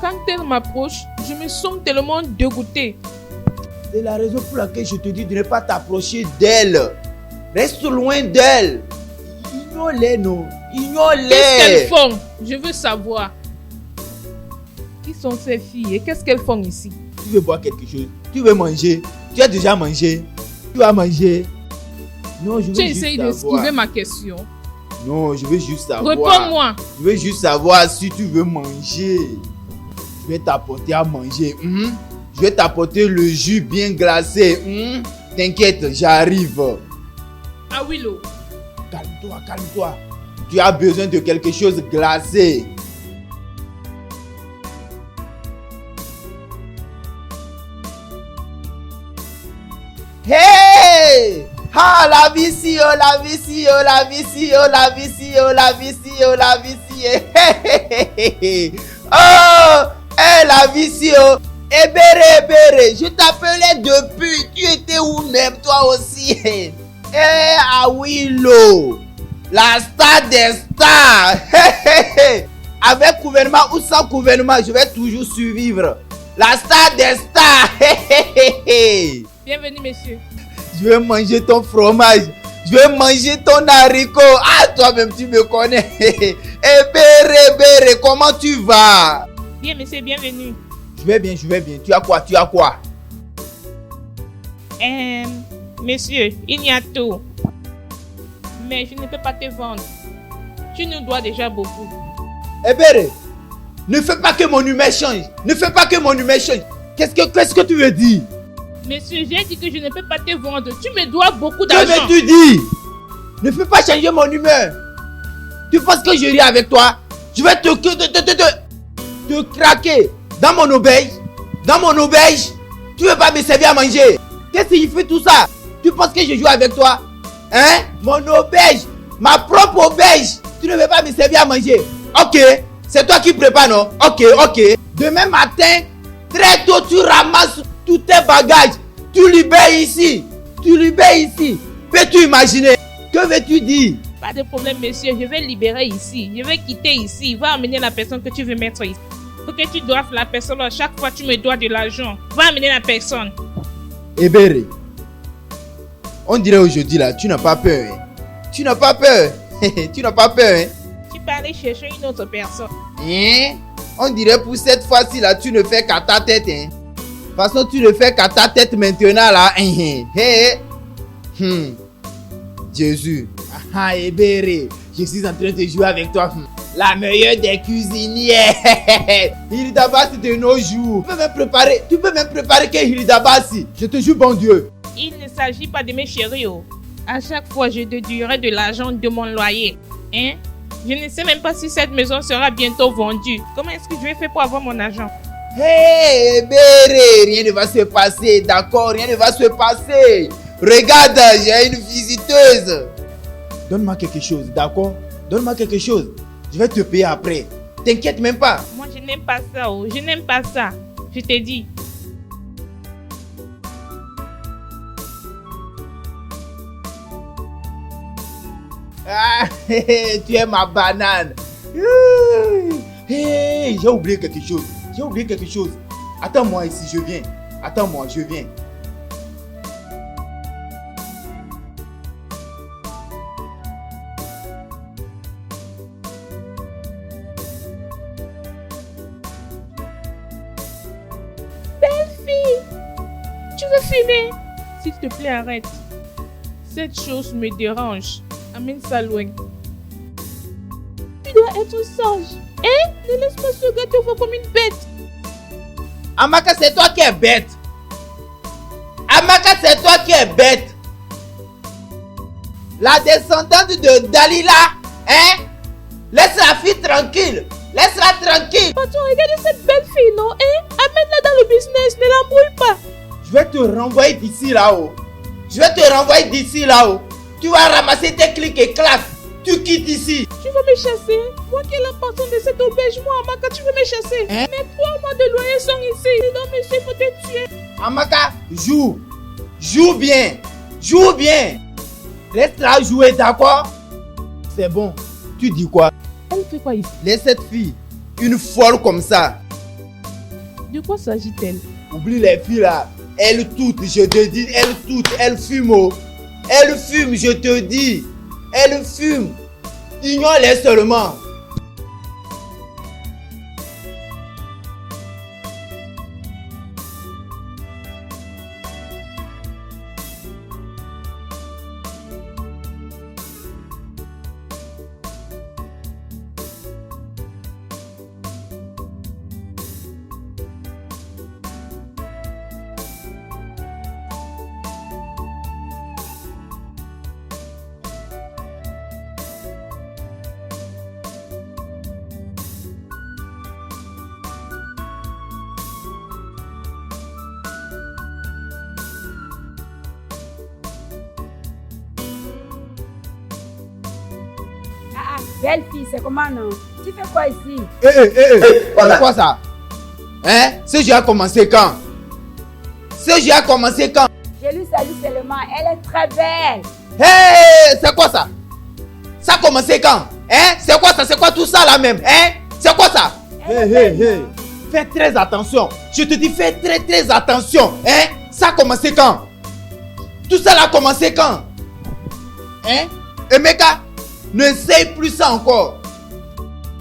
quand elles m'approchent, je me sens tellement dégoûtée. C'est la raison pour laquelle je te dis de ne pas t'approcher d'elles. Reste loin d'elles. Ignore-les, non. Ignore-les. Qu'est-ce qu'elles font? Je veux savoir. Qui sont ces filles et qu'est-ce qu'elles font ici? Tu veux boire quelque chose? Tu veux manger? Tu as déjà mangé? Tu vas manger? Non, je veux Tu juste essayes savoir. d'esquiver ma question. Non, je veux juste savoir. Réponds-moi. Je veux juste savoir si tu veux manger. Je vais t'apporter à manger. Je vais t'apporter le jus bien glacé. T'inquiète, j'arrive. Ah oui, l'eau. Calme-toi. Tu as besoin de quelque chose glacé. Hey! Ah, la vici, oh, la vici. Oh, la vici, oh. Ebere, je t'appelais depuis. Tu étais où même, toi aussi? Awilo, la star des stars. Avec gouvernement ou sans gouvernement, je vais toujours survivre. La star des stars. Bienvenue, monsieur. Je vais manger ton fromage. Je vais manger ton haricot. Ah, toi-même, tu me connais. Ebere, comment tu vas? Bien, monsieur, bienvenue. Je vais bien. Tu as quoi? Monsieur, il y a tout. Mais je ne peux pas te vendre. Tu nous dois déjà beaucoup. Ebere, ne fais pas que mon humain change. Qu'est-ce que tu veux dire? Monsieur, j'ai dit que je ne peux pas te vendre. Tu me dois beaucoup Que d'argent. veux-tu dire? Ne fais pas changer mon humeur. Tu penses que je ris avec toi? Je vais te craquer dans mon auberge. Tu veux pas me servir à manger? Qu'est-ce qu'il fait tout ça? Tu penses que je joue avec toi? Hein? Mon auberge, ma propre auberge. Tu ne veux pas me servir à manger? Ok, c'est toi qui prépare, non? Ok. Demain matin, très tôt, tu ramasses tous tes bagages. Tu libères ici. Peux-tu imaginer? Que veux-tu dire? Pas de problème, monsieur. Je vais libérer ici. Je vais quitter ici. Va amener la personne que tu veux mettre ici. Faut que tu doives la personne. Chaque fois, tu me dois de l'argent. Va amener la personne. Ebere, on dirait aujourd'hui là, tu n'as pas peur. Hein? Tu n'as pas peur, hein? Tu peux aller chercher une autre personne. Hein? On dirait pour cette fois-ci là, tu ne fais qu'à ta tête. Hein? De toute façon, tu ne fais qu'à ta tête maintenant là. Jésus. Ah, Ebere, je suis en train de jouer avec toi. La meilleure des cuisinières. Hiridabasi de nos jours. Tu peux même préparer que Hiridabasi. Je te jure, bon Dieu. Il ne s'agit pas de mes chéris. À chaque fois, je déduirai de l'argent de mon loyer. Hein? Je ne sais même pas si cette maison sera bientôt vendue. Comment est-ce que je vais faire pour avoir mon argent? Hey, Ebere, rien ne va se passer, d'accord? Rien ne va se passer. Regarde, j'ai une visiteuse. Donne-moi quelque chose, d'accord? Donne-moi quelque chose. Je vais te payer après. T'inquiète même pas. Moi, je n'aime pas ça, oh. Je n'aime pas ça. Je t'ai dit. Ah, tu es ma banane. Hey, j'ai oublié quelque chose. J'ai oublié quelque chose. Attends-moi ici, je viens. Attends-moi, je viens. Belle fille, tu veux fumer? S'il te plaît, arrête. Cette chose me dérange. Amène ça loin. Tu dois être sage. Hein? Ne laisse pas ce gars te voir comme une bête. Amaka, c'est toi qui es bête. Amaka, c'est toi qui es bête. La descendante de Dalila, hein? Laisse la fille tranquille. Laisse-la tranquille. Patron, regarde cette belle fille, non? Hein? Amène-la dans le business, ne l'embrouille pas. Je vais te renvoyer d'ici là-haut. Je vais te renvoyer d'ici là-haut. Tu vas ramasser tes clics et claques. Tu quittes ici. Tu veux me chasser? Moi qui est la personne de cette auberge, moi, Amaka, tu veux me chasser? Hein? Mais 3 mois de loyer sont ici. Sinon, monsieur peut te tuer. Amaka, joue. Joue bien. Joue bien. Reste là jouer, d'accord? C'est bon. Tu dis quoi? Elle fait quoi ici? Laisse cette fille. Une folle comme ça. De quoi s'agit-elle? Oublie les filles là. Elles toutes, je te dis, elles toutes, elles fument. Oh. Elles fument, je te dis. Elles fument. Ignore-les seulement. Belle fille, c'est comment non? Tu fais quoi ici? C'est quoi ça? Hein? Ce jeu a commencé quand? Ce jeu a commencé quand? Je lui salue seulement, elle est très belle. Hey, c'est quoi ça? Ça a commencé quand? Hein? C'est quoi ça? C'est quoi tout ça là même? Hein? C'est quoi ça? Fais très attention. Je te dis, fais très attention. Hein? Ça a commencé quand? Tout ça a commencé quand? Hein? Emeka, n'essaye plus ça encore.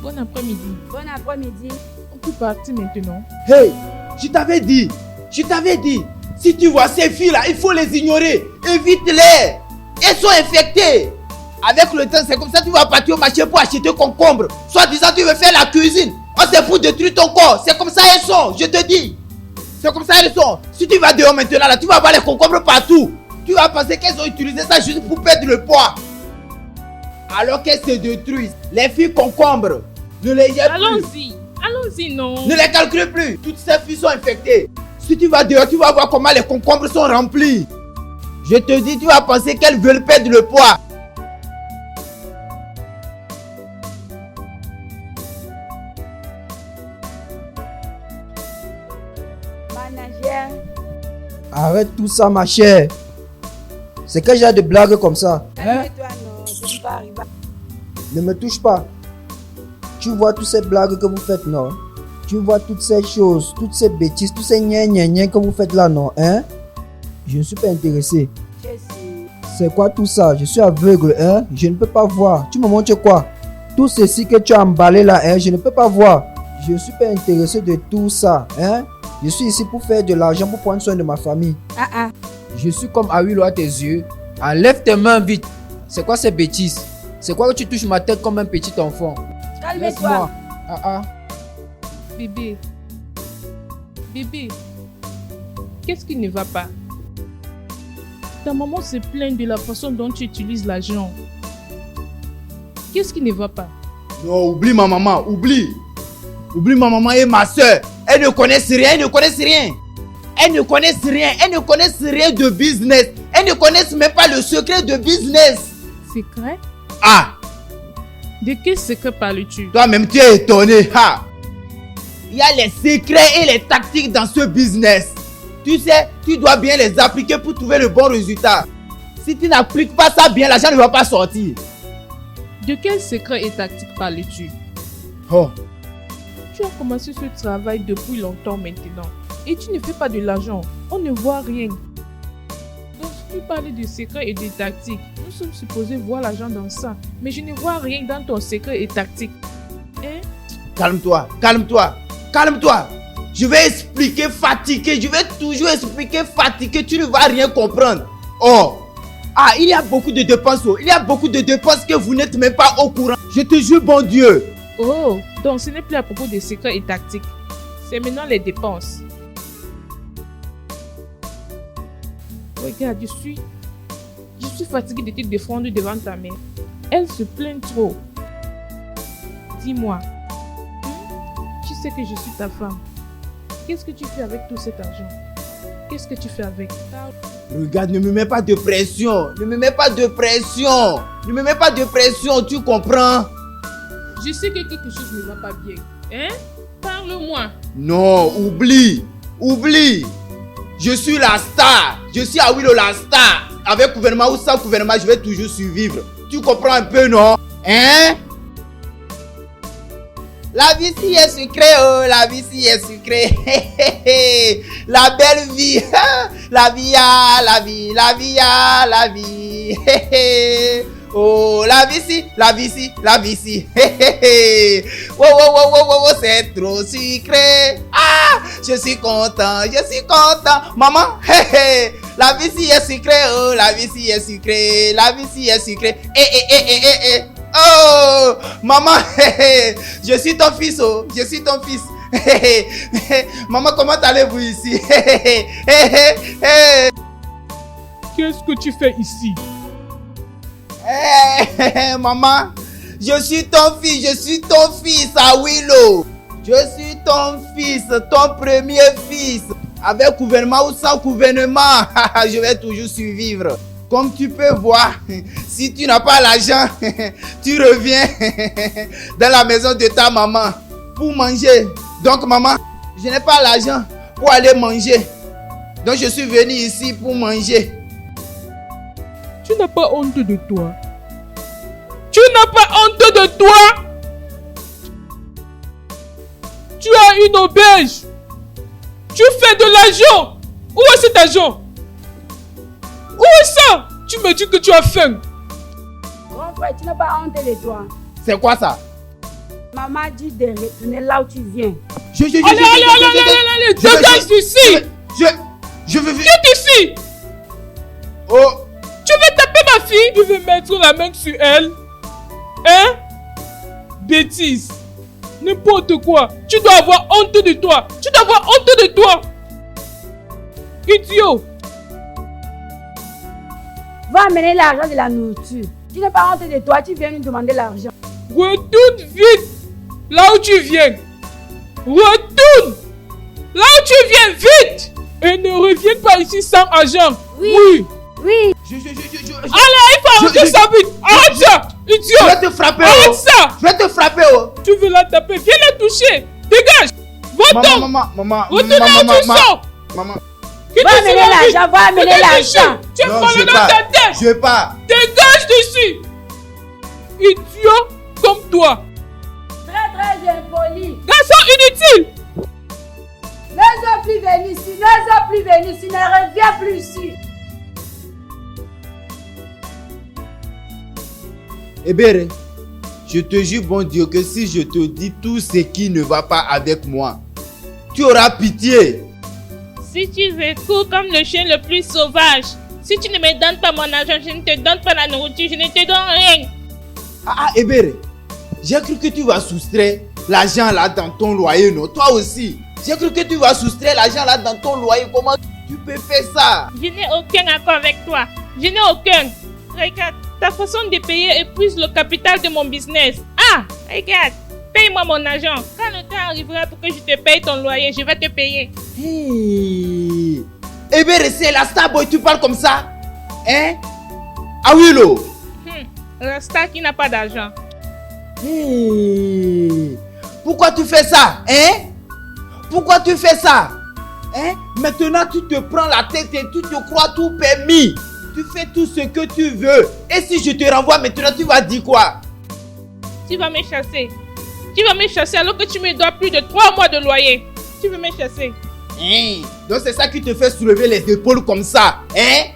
Bon après-midi. Bon après-midi. On peut partir maintenant. Hey, je t'avais dit. Si tu vois ces filles-là, il faut les ignorer. Évite-les. Elles sont infectées. Avec le temps, c'est comme ça que tu vas partir au marché pour acheter concombre. Soit disant tu veux faire la cuisine. Oh, c'est pour détruire ton corps. C'est comme ça elles sont, je te dis. C'est comme ça elles sont. Si tu vas dehors maintenant, là, tu vas voir les concombres partout. Tu vas penser qu'elles ont utilisé ça juste pour perdre le poids. Alors qu'elles se détruisent. Les filles concombres, ne les jette plus. Allons-y, non. Ne les calcule plus. Toutes ces filles sont infectées. Si tu vas dehors, tu vas voir comment les concombres sont remplis. Je te dis, tu vas penser qu'elles veulent perdre le poids. Manager. Arrête tout ça, ma chère. C'est que j'ai de blagues comme ça. Calme-toi, non, ce n'est pas arrivé. Ne me touche pas. Tu vois toutes ces blagues que vous faites, non? Tu vois toutes ces choses, toutes ces bêtises, tous ces gna que vous faites là, non? Hein? Je ne suis pas intéressé. C'est quoi tout ça? Je suis aveugle, hein? Je ne peux pas voir. Tu me montres quoi? Tout ceci que tu as emballé là, hein? Je ne peux pas voir. Je ne suis pas intéressé de tout ça, hein? Je suis ici pour faire de l'argent, pour prendre soin de ma famille. Je suis comme Awilo à tes yeux. Enlève tes mains vite. C'est quoi ces bêtises? C'est quoi que tu touches ma tête comme un petit enfant? Calme-toi. Bébé, qu'est-ce qui ne va pas? Ta maman se plaint de la façon dont tu utilises l'argent. Qu'est-ce qui ne va pas? Non, oublie ma maman, oublie. Oublie ma maman et ma soeur. Elles ne connaissent rien, elles ne connaissent rien. Elles ne connaissent rien, elles ne connaissent rien de business. Elles ne connaissent même pas le secret de business. Secret? Ah! De quel secret parles-tu? Toi-même, tu es étonné. Ha! Il y a les secrets et les tactiques dans ce business. Tu sais, tu dois bien les appliquer pour trouver le bon résultat. Si tu n'appliques pas ça bien, l'argent ne va pas sortir. De quel secret et tactique parles-tu? Oh! Tu as commencé ce travail depuis longtemps maintenant. Et tu ne fais pas de l'argent. On ne voit rien. Donc si tu parles de secrets et de tactiques, nous sommes supposés voir l'argent dans ça. Mais je ne vois rien dans ton secret et tactique. Hein? Calme-toi, calme-toi, calme-toi. Je vais expliquer fatigué. Je vais toujours expliquer fatigué. Tu ne vas rien comprendre. Oh! Ah, il y a beaucoup de dépenses. Oh. Il y a beaucoup de dépenses que vous n'êtes même pas au courant. Je te jure, bon Dieu. Oh, donc ce n'est plus à propos des secrets et tactiques. C'est maintenant les dépenses. Regarde, je suis fatiguée de te défendre devant ta mère. Elle se plaint trop. Dis-moi, tu sais que je suis ta femme. Qu'est-ce que tu fais avec tout cet argent? Qu'est-ce que tu fais avec? Regarde, ne me mets pas de pression. Ne me mets pas de pression. Ne me mets pas de pression, tu comprends? Je sais que quelque chose ne va pas bien. Hein? Parle-moi. Non, oublie. Oublie. Je suis la star. Je suis Awilo la star. Avec gouvernement ou sans gouvernement, je vais toujours survivre. Tu comprends un peu, non? Hein? La vie si est sucrée, oh, la vie si est sucrée. La belle vie. La vie, ah, la vie, la vie, ah, la vie. Oh, la vie si, la vie si, la vie si. Oh, oh, oh, oh, oh, c'est trop sucré. Ah, je suis content, je suis content. Maman, la vie si est sucrée, oh, la vie si est sucrée, la vie si est sucrée. Oh, maman, je suis ton fils, oh, je suis ton fils. Maman, comment allez-vous ici? Qu'est-ce que tu fais ici? Maman, je suis ton fils, Awilo. Je suis ton fils, ton premier fils. Avec gouvernement ou sans gouvernement, je vais toujours survivre. Comme tu peux voir, si tu n'as pas l'argent, tu reviens dans la maison de ta maman pour manger. Donc maman, je n'ai pas l'argent pour aller manger. Donc je suis venu ici pour manger. Tu n'as pas honte de toi? Tu n'as pas honte de toi? Tu as une auberge. Tu fais de l'argent. Où est cet argent? Où est ça? Tu me dis que tu as faim. Grand frère, tu n'as pas honte de toi. C'est quoi ça? Maman dit de retourner là où tu viens. Allez, dégage d'ici. Je veux... Viens d'ici. Oh. Tu veux taper ma fille? Tu veux mettre la main sur elle? Hein? Bêtise. N'importe quoi. Tu dois avoir honte de toi. Tu dois avoir honte de toi. Idiot. Va amener l'argent de la nourriture. Tu n'as pas honte de toi, tu viens nous demander l'argent. Retourne vite là où tu viens. Retourne là où tu viens vite. Et ne reviens pas ici sans argent. Oui. Oui. Allez, il faut arrêter ça vite. Arrête ça, idiot. Je vais te frapper. Arrête ça. Je vais te frapper. Tu veux la taper, viens la toucher. Dégage. Va-t'en. Maman. Retourne là où tu sors. Maman. Va amener l'argent, va amener l'argent. Tu es parlé dans ta tête. Je vais pas. Dégage d'ici. Idiot comme toi. Très impoli. Garçon inutile. N'ose plus venir ici, n'ose plus venir ici, ne reviens plus ici. Ebere, je te jure bon Dieu que si je te dis tout ce qui ne va pas avec moi, tu auras pitié. Si tu veux cours comme le chien le plus sauvage. Si tu ne me donnes pas mon argent, je ne te donne pas la nourriture, je ne te donne rien. Ebere, j'ai cru que tu vas soustraire l'argent là dans ton loyer, non? Toi aussi. J'ai cru que tu vas soustraire l'argent là dans ton loyer. Comment tu peux faire ça? Je n'ai aucun accord avec toi. Je n'ai aucun. Regarde, ta façon de payer épuise le capital de mon business. Ah, regarde, paye-moi mon argent. Quand le temps arrivera pour que je te paye ton loyer, je vais te payer. Hey. Ebere, c'est la star boy, tu parles comme ça? Hein? Awilo. Rasta qui n'a pas d'argent. Hey, pourquoi tu fais ça, hein? Pourquoi tu fais ça? Hein? Maintenant, tu te prends la tête et tu te crois tout permis. Tu fais tout ce que tu veux. Et si je te renvoie maintenant, tu vas dire quoi? Tu vas me chasser. Tu vas me chasser alors que tu me dois plus de 3 mois de loyer. Tu veux me chasser. Hein? Donc c'est ça qui te fait soulever les épaules comme ça, hein?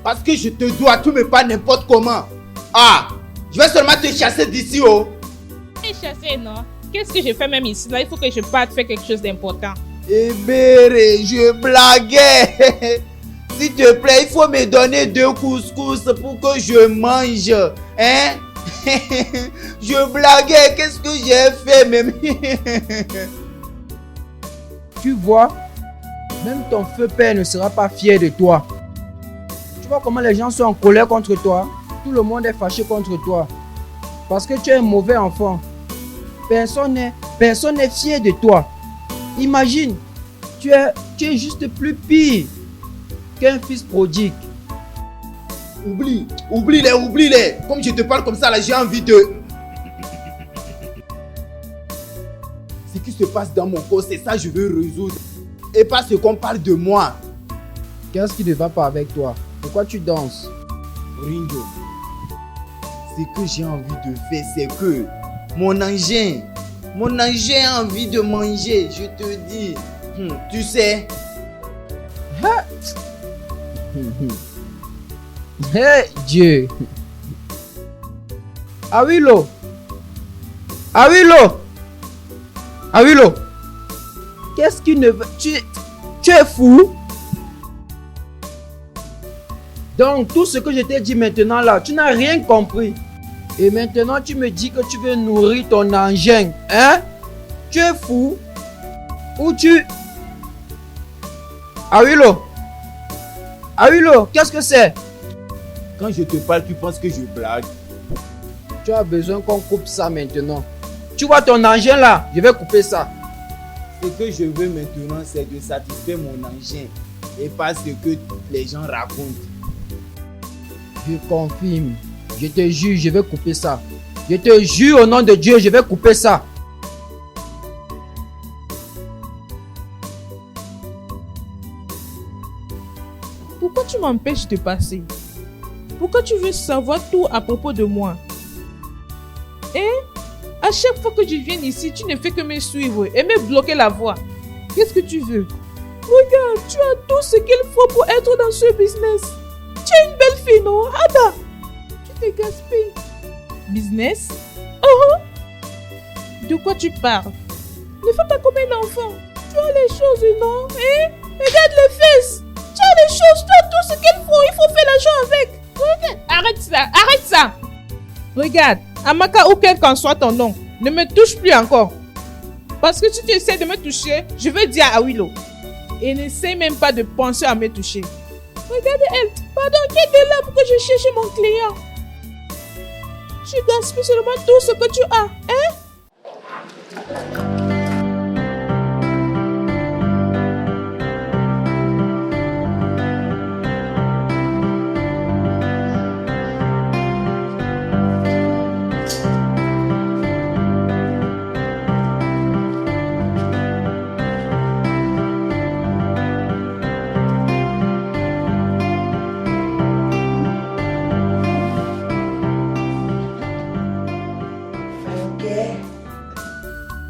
Parce que je te dois, tu me parles n'importe comment. Ah, je vais seulement te chasser d'ici, oh. Me chasser, non? Qu'est-ce que je fais même ici? Là, il faut que je parte faire quelque chose d'important. Eh Béré, je blaguais. S'il te plaît, il faut me donner 2 couscous pour que je mange. Hein? Je blaguais, qu'est-ce que j'ai fait même? Tu vois, même ton feu père ne sera pas fier de toi. Tu vois comment les gens sont en colère contre toi? Tout le monde est fâché contre toi. Parce que tu es un mauvais enfant. Personne n'est fier de toi. Imagine, tu es juste plus pire qu'un fils prodigue. Oublie-les. Comme je te parle comme ça, là, j'ai envie de... Ce qui se passe dans mon corps, c'est ça que je veux résoudre. Et pas ce qu'on parle de moi. Qu'est-ce qui ne va pas avec toi? Pourquoi tu danses? Ringo, ce que j'ai envie de faire, c'est que mon engin a envie de manger, je te dis. Tu sais. Hey Dieu. Awilo. Qu'est-ce qui ne veut... Tu es fou? Donc tout ce que je t'ai dit maintenant là, tu n'as rien compris. Et maintenant tu me dis que tu veux nourrir ton engin, hein? Tu es fou? Ou tu... Awilo, qu'est-ce que c'est? Quand je te parle, tu penses que je blague. Tu as besoin qu'on coupe ça maintenant. Tu vois ton engin là, je vais couper ça. Ce que je veux maintenant, c'est de satisfaire mon engin et pas ce que les gens racontent. Je confirme. Je te jure, je vais couper ça. Je te jure au nom de Dieu, je vais couper ça. Pourquoi tu m'empêches de passer? Pourquoi tu veux savoir tout à propos de moi? À chaque fois que je viens ici, tu ne fais que me suivre et me bloquer la voie. Qu'est-ce que tu veux? Regarde, tu as tout ce qu'il faut pour être dans ce business. Tu es une belle fille, non? Ada, tu te gaspilles. Business? De quoi tu parles? Ne fais pas comme un enfant. Tu as les choses, non? Regarde les fesses. Tu as les choses, tu as tout ce qu'il faut. Il faut faire l'argent avec. Regarde. Arrête ça. Regarde, Amaka ou quel qu'en soit ton nom, ne me touche plus encore. Parce que si tu essaies de me toucher, je vais dire à Awilo. Et n'essaie même pas de penser à me toucher. Regarde elle. Pardon, qui est là pour que je cherche mon client? Tu gaspilles seulement tout ce que tu as, hein?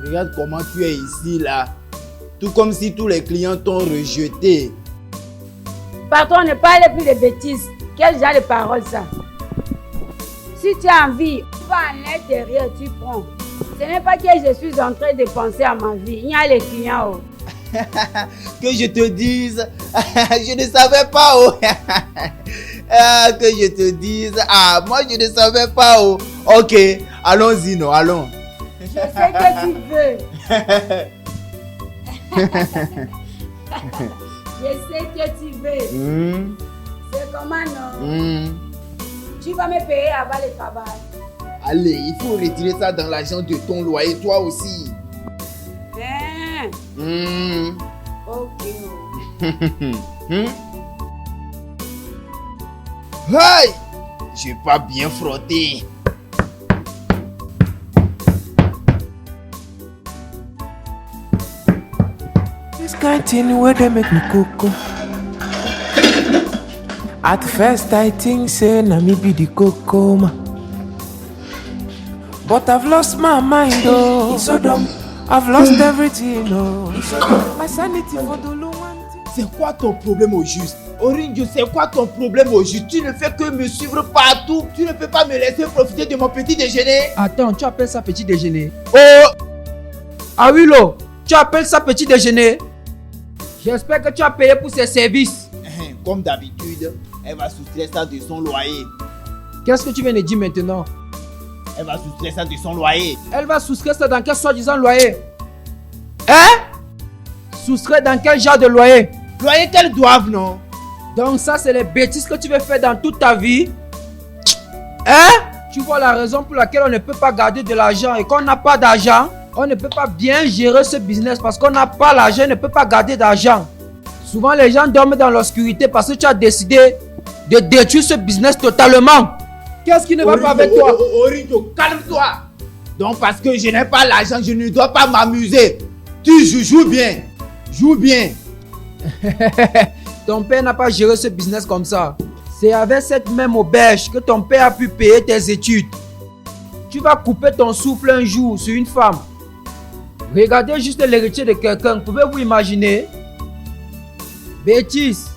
Regarde comment tu es ici là. Tout comme si tous les clients t'ont rejeté. Patron, ne parle plus de bêtises. Quel genre de parole ça? Si tu as envie, tu vas à l'intérieur, tu prends. Ce n'est pas que je suis en train de penser à ma vie. Il y a les clients. Que je te dise, je ne savais pas. Que je te dise, moi je ne savais pas. Ok, allons-y, non, allons. Je sais que tu veux. Je sais que tu veux. C'est comment non? Tu vas me payer avant le travail. Allez, il faut retirer ça dans l'argent de ton loyer, toi aussi. Ok. Hey! Je n'ai pas bien frotté. This kind thing where they make me cocoa. At first I think say na me be the cocoa man. But I've lost my mind oh. So dumb. I've lost everything oh. My sanity for the low one. C'est quoi ton problème au juste? Orinjo, c'est quoi ton problème au juste? Tu ne fais que me suivre partout. Tu ne peux pas me laisser profiter de mon petit déjeuner. Attends, tu appelles ça petit déjeuner? Oh! Ah oui, Lo, tu appelles ça petit déjeuner? J'espère que tu as payé pour ces services. Comme d'habitude, elle va soustraire ça de son loyer. Qu'est-ce que tu viens de dire maintenant? Elle va soustraire ça de son loyer. Elle va soustraire ça dans quel soi-disant loyer? Hein? Soustraire dans quel genre de loyer? Loyer qu'elle doive, non? Donc ça, c'est les bêtises que tu veux faire dans toute ta vie? Hein? Tu vois la raison pour laquelle on ne peut pas garder de l'argent et qu'on n'a pas d'argent? On ne peut pas bien gérer ce business parce qu'on n'a pas l'argent, on ne peut pas garder d'argent. Souvent, les gens dorment dans l'obscurité parce que tu as décidé de détruire ce business totalement. Qu'est-ce qui ne va pas avec toi? Orinjo, calme-toi. Donc parce que je n'ai pas l'argent, je ne dois pas m'amuser. Tu joues bien. Joue bien. Ton père n'a pas géré ce business comme ça. C'est avec cette même auberge que ton père a pu payer tes études. Tu vas couper ton souffle un jour sur une femme. Regardez juste l'héritier de quelqu'un. Pouvez-vous imaginer? Bêtise.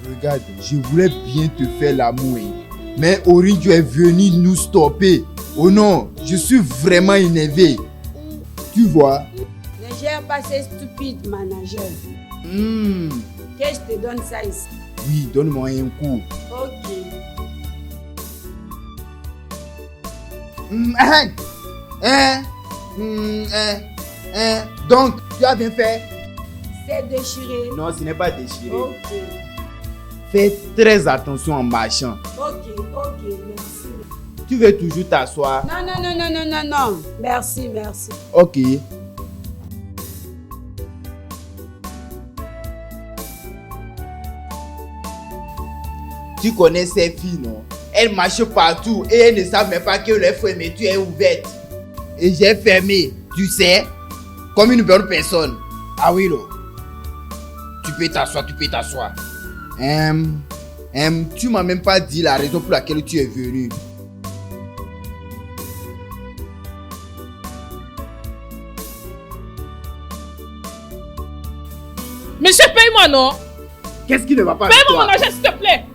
Regarde, je voulais bien te faire l'amour. Mais Orinjo est venu nous stopper. Oh non, je suis vraiment énervé. Tu vois? Ne gère pas ces stupides managers. Que je te donne ça ici. Oui, donne-moi un coup. Ok. Donc, tu as bien fait? C'est déchiré. Non, ce n'est pas déchiré. Ok. Fais très attention en marchant. Ok, merci. Tu veux toujours t'asseoir? Non. Merci. Ok. Tu connais ces filles, non? Elles marchent partout et elles ne savent même pas que leur fermeture est ouverte. Et j'ai fermé, tu sais, comme une bonne personne. Ah oui, là. Tu peux t'asseoir. Tu m'as même pas dit la raison pour laquelle tu es venu. Monsieur, paye-moi, non? Qu'est-ce qui ne va pas avec Paye-moi toi? mon argent, s'il te plaît.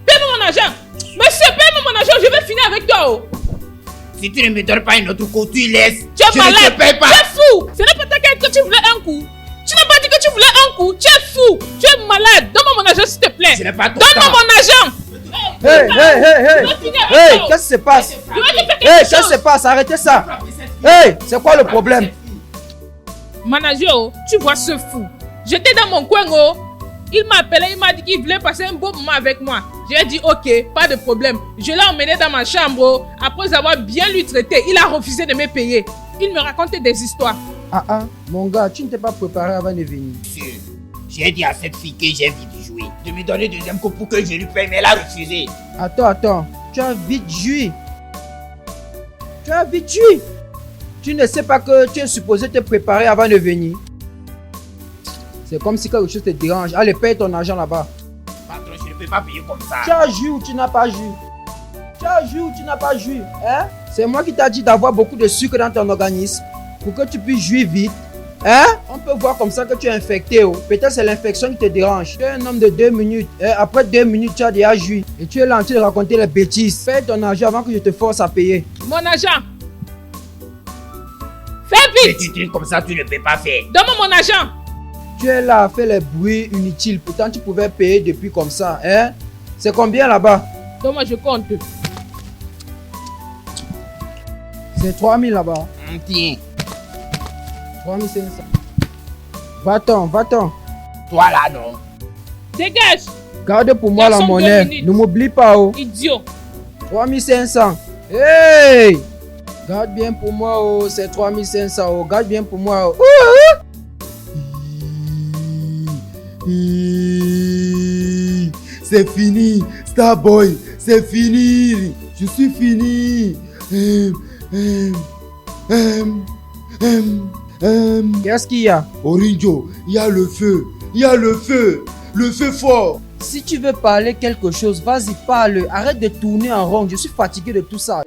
Paye-moi mon argent. Monsieur, paye-moi mon argent, je vais finir avec toi. Oh. Si tu ne me donnes pas un autre coup, tu laisses. Tu es je malade. ne te paye pas. Tu es fou. Ce n'est pas ta quête que tu voulais un coup. Tu n'as pas dit que tu voulais un coup. Tu es fou. Tu es malade. Donne-moi mon argent, s'il te plaît. Ce n'est pas ton Donne-moi temps. mon argent. Hey, Je vais finir avec hey, toi. qu'est-ce qui se passe? Je vais te faire quelque Hey, chose. qu'est-ce qui se passe? Arrêtez ça. Hey, c'est quoi le problème? Manager, oh, tu vois ce fou. J'étais dans mon coin, oh. Il m'a appelé, il m'a dit qu'il voulait passer un beau moment avec moi. J'ai dit ok, pas de problème. Je l'ai emmené dans ma chambre, oh. Après avoir bien lui traité, il a refusé de me payer. Il me racontait des histoires. Mon gars, tu ne t'es pas préparé avant de venir. Monsieur, j'ai dit à cette fille que j'ai vite joué. De me donner deuxième coup pour que je lui paye, mais elle a refusé. Attends, tu as vite joui. Tu ne sais pas que tu es supposé te préparer avant de venir. C'est comme si quelque chose te dérange. Allez, paye ton argent là-bas. Patron, je ne peux pas payer comme ça. Tu as joui ou tu n'as pas joui? Hein? C'est moi qui t'ai dit d'avoir beaucoup de sucre dans ton organisme pour que tu puisses jouir vite. Hein? On peut voir comme ça que tu es infecté. Oh. Peut-être c'est l'infection qui te dérange. Tu es un homme de 2 minutes. Après 2 minutes, tu as déjà joui. Et tu es là en train de raconter les bêtises. Paye ton argent avant que je te force à payer. Mon argent. Fais vite. Petit truc comme ça, tu ne peux pas faire. Donne-moi mon argent. Tu es là à faire les bruits inutiles. Pourtant, tu pouvais payer depuis comme ça. Hein? C'est combien là-bas? Donne-moi, je compte. C'est 3000 là-bas. Tiens, 3500. Va-t'en. toi là, non. Dégage. Garde pour moi la Garçon, 2 monnaie. minutes. Ne m'oublie pas, oh. Idiot. 3500. Hey! Garde bien pour moi, oh. C'est 3500, oh. Garde bien pour moi, oh. C'est fini, Starboy, c'est fini. Je suis fini. Qu'est-ce qu'il y a? Orinjo, il y a le feu. Il y a le feu. Le feu fort. Si tu veux parler quelque chose, vas-y, parle. Arrête de tourner en rond. Je suis fatigué de tout ça.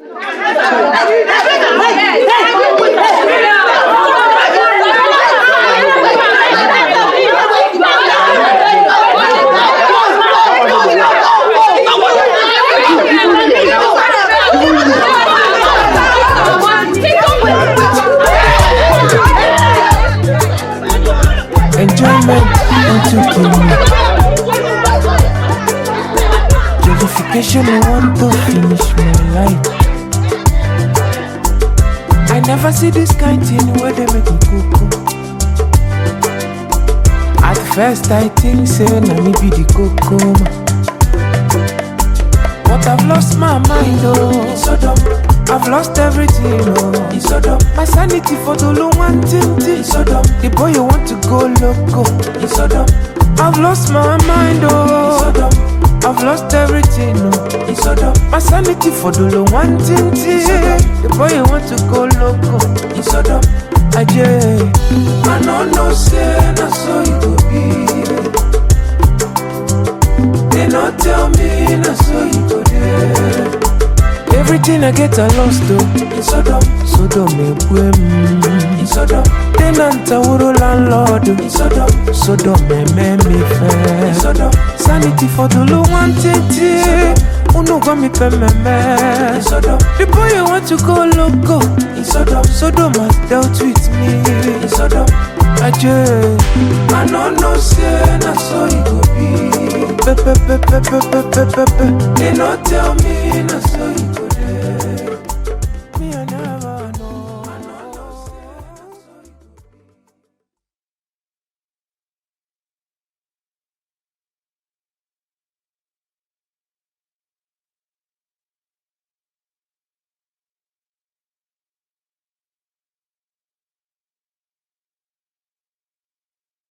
Enjoyment entertainment. Purification, I want to finish my life. I never see this kind thing where they make me cocoa. At first I think say na me be the cocoa, but I've lost my mind, oh. So dumb. I've lost everything, oh. It's so dumb. My sanity for the low one thing. So dumb. The boy you want to go loco. It's so dumb. I've lost my mind, oh. It's so dumb. I've lost everything, oh. It's so dumb. My sanity for the low one thing. The boy you want to go loco. It's so dumb. I don't know, say, na so you go be. They not tell me, na so you go there. Everything I get I lost, oh. It's so dumb. So dumb, it's so dumb. Tenant a wuro landlord, oh. It's so dumb. So dumb, me fair. It's so dumb. Sanity for the low one thing. Uno got me pe me. It's so dumb. The boy you want to go loco. It's so dumb. So dumb has dealt with me. It's so dumb. I don't know, say, na so you go be. They not tell me, na so you go be.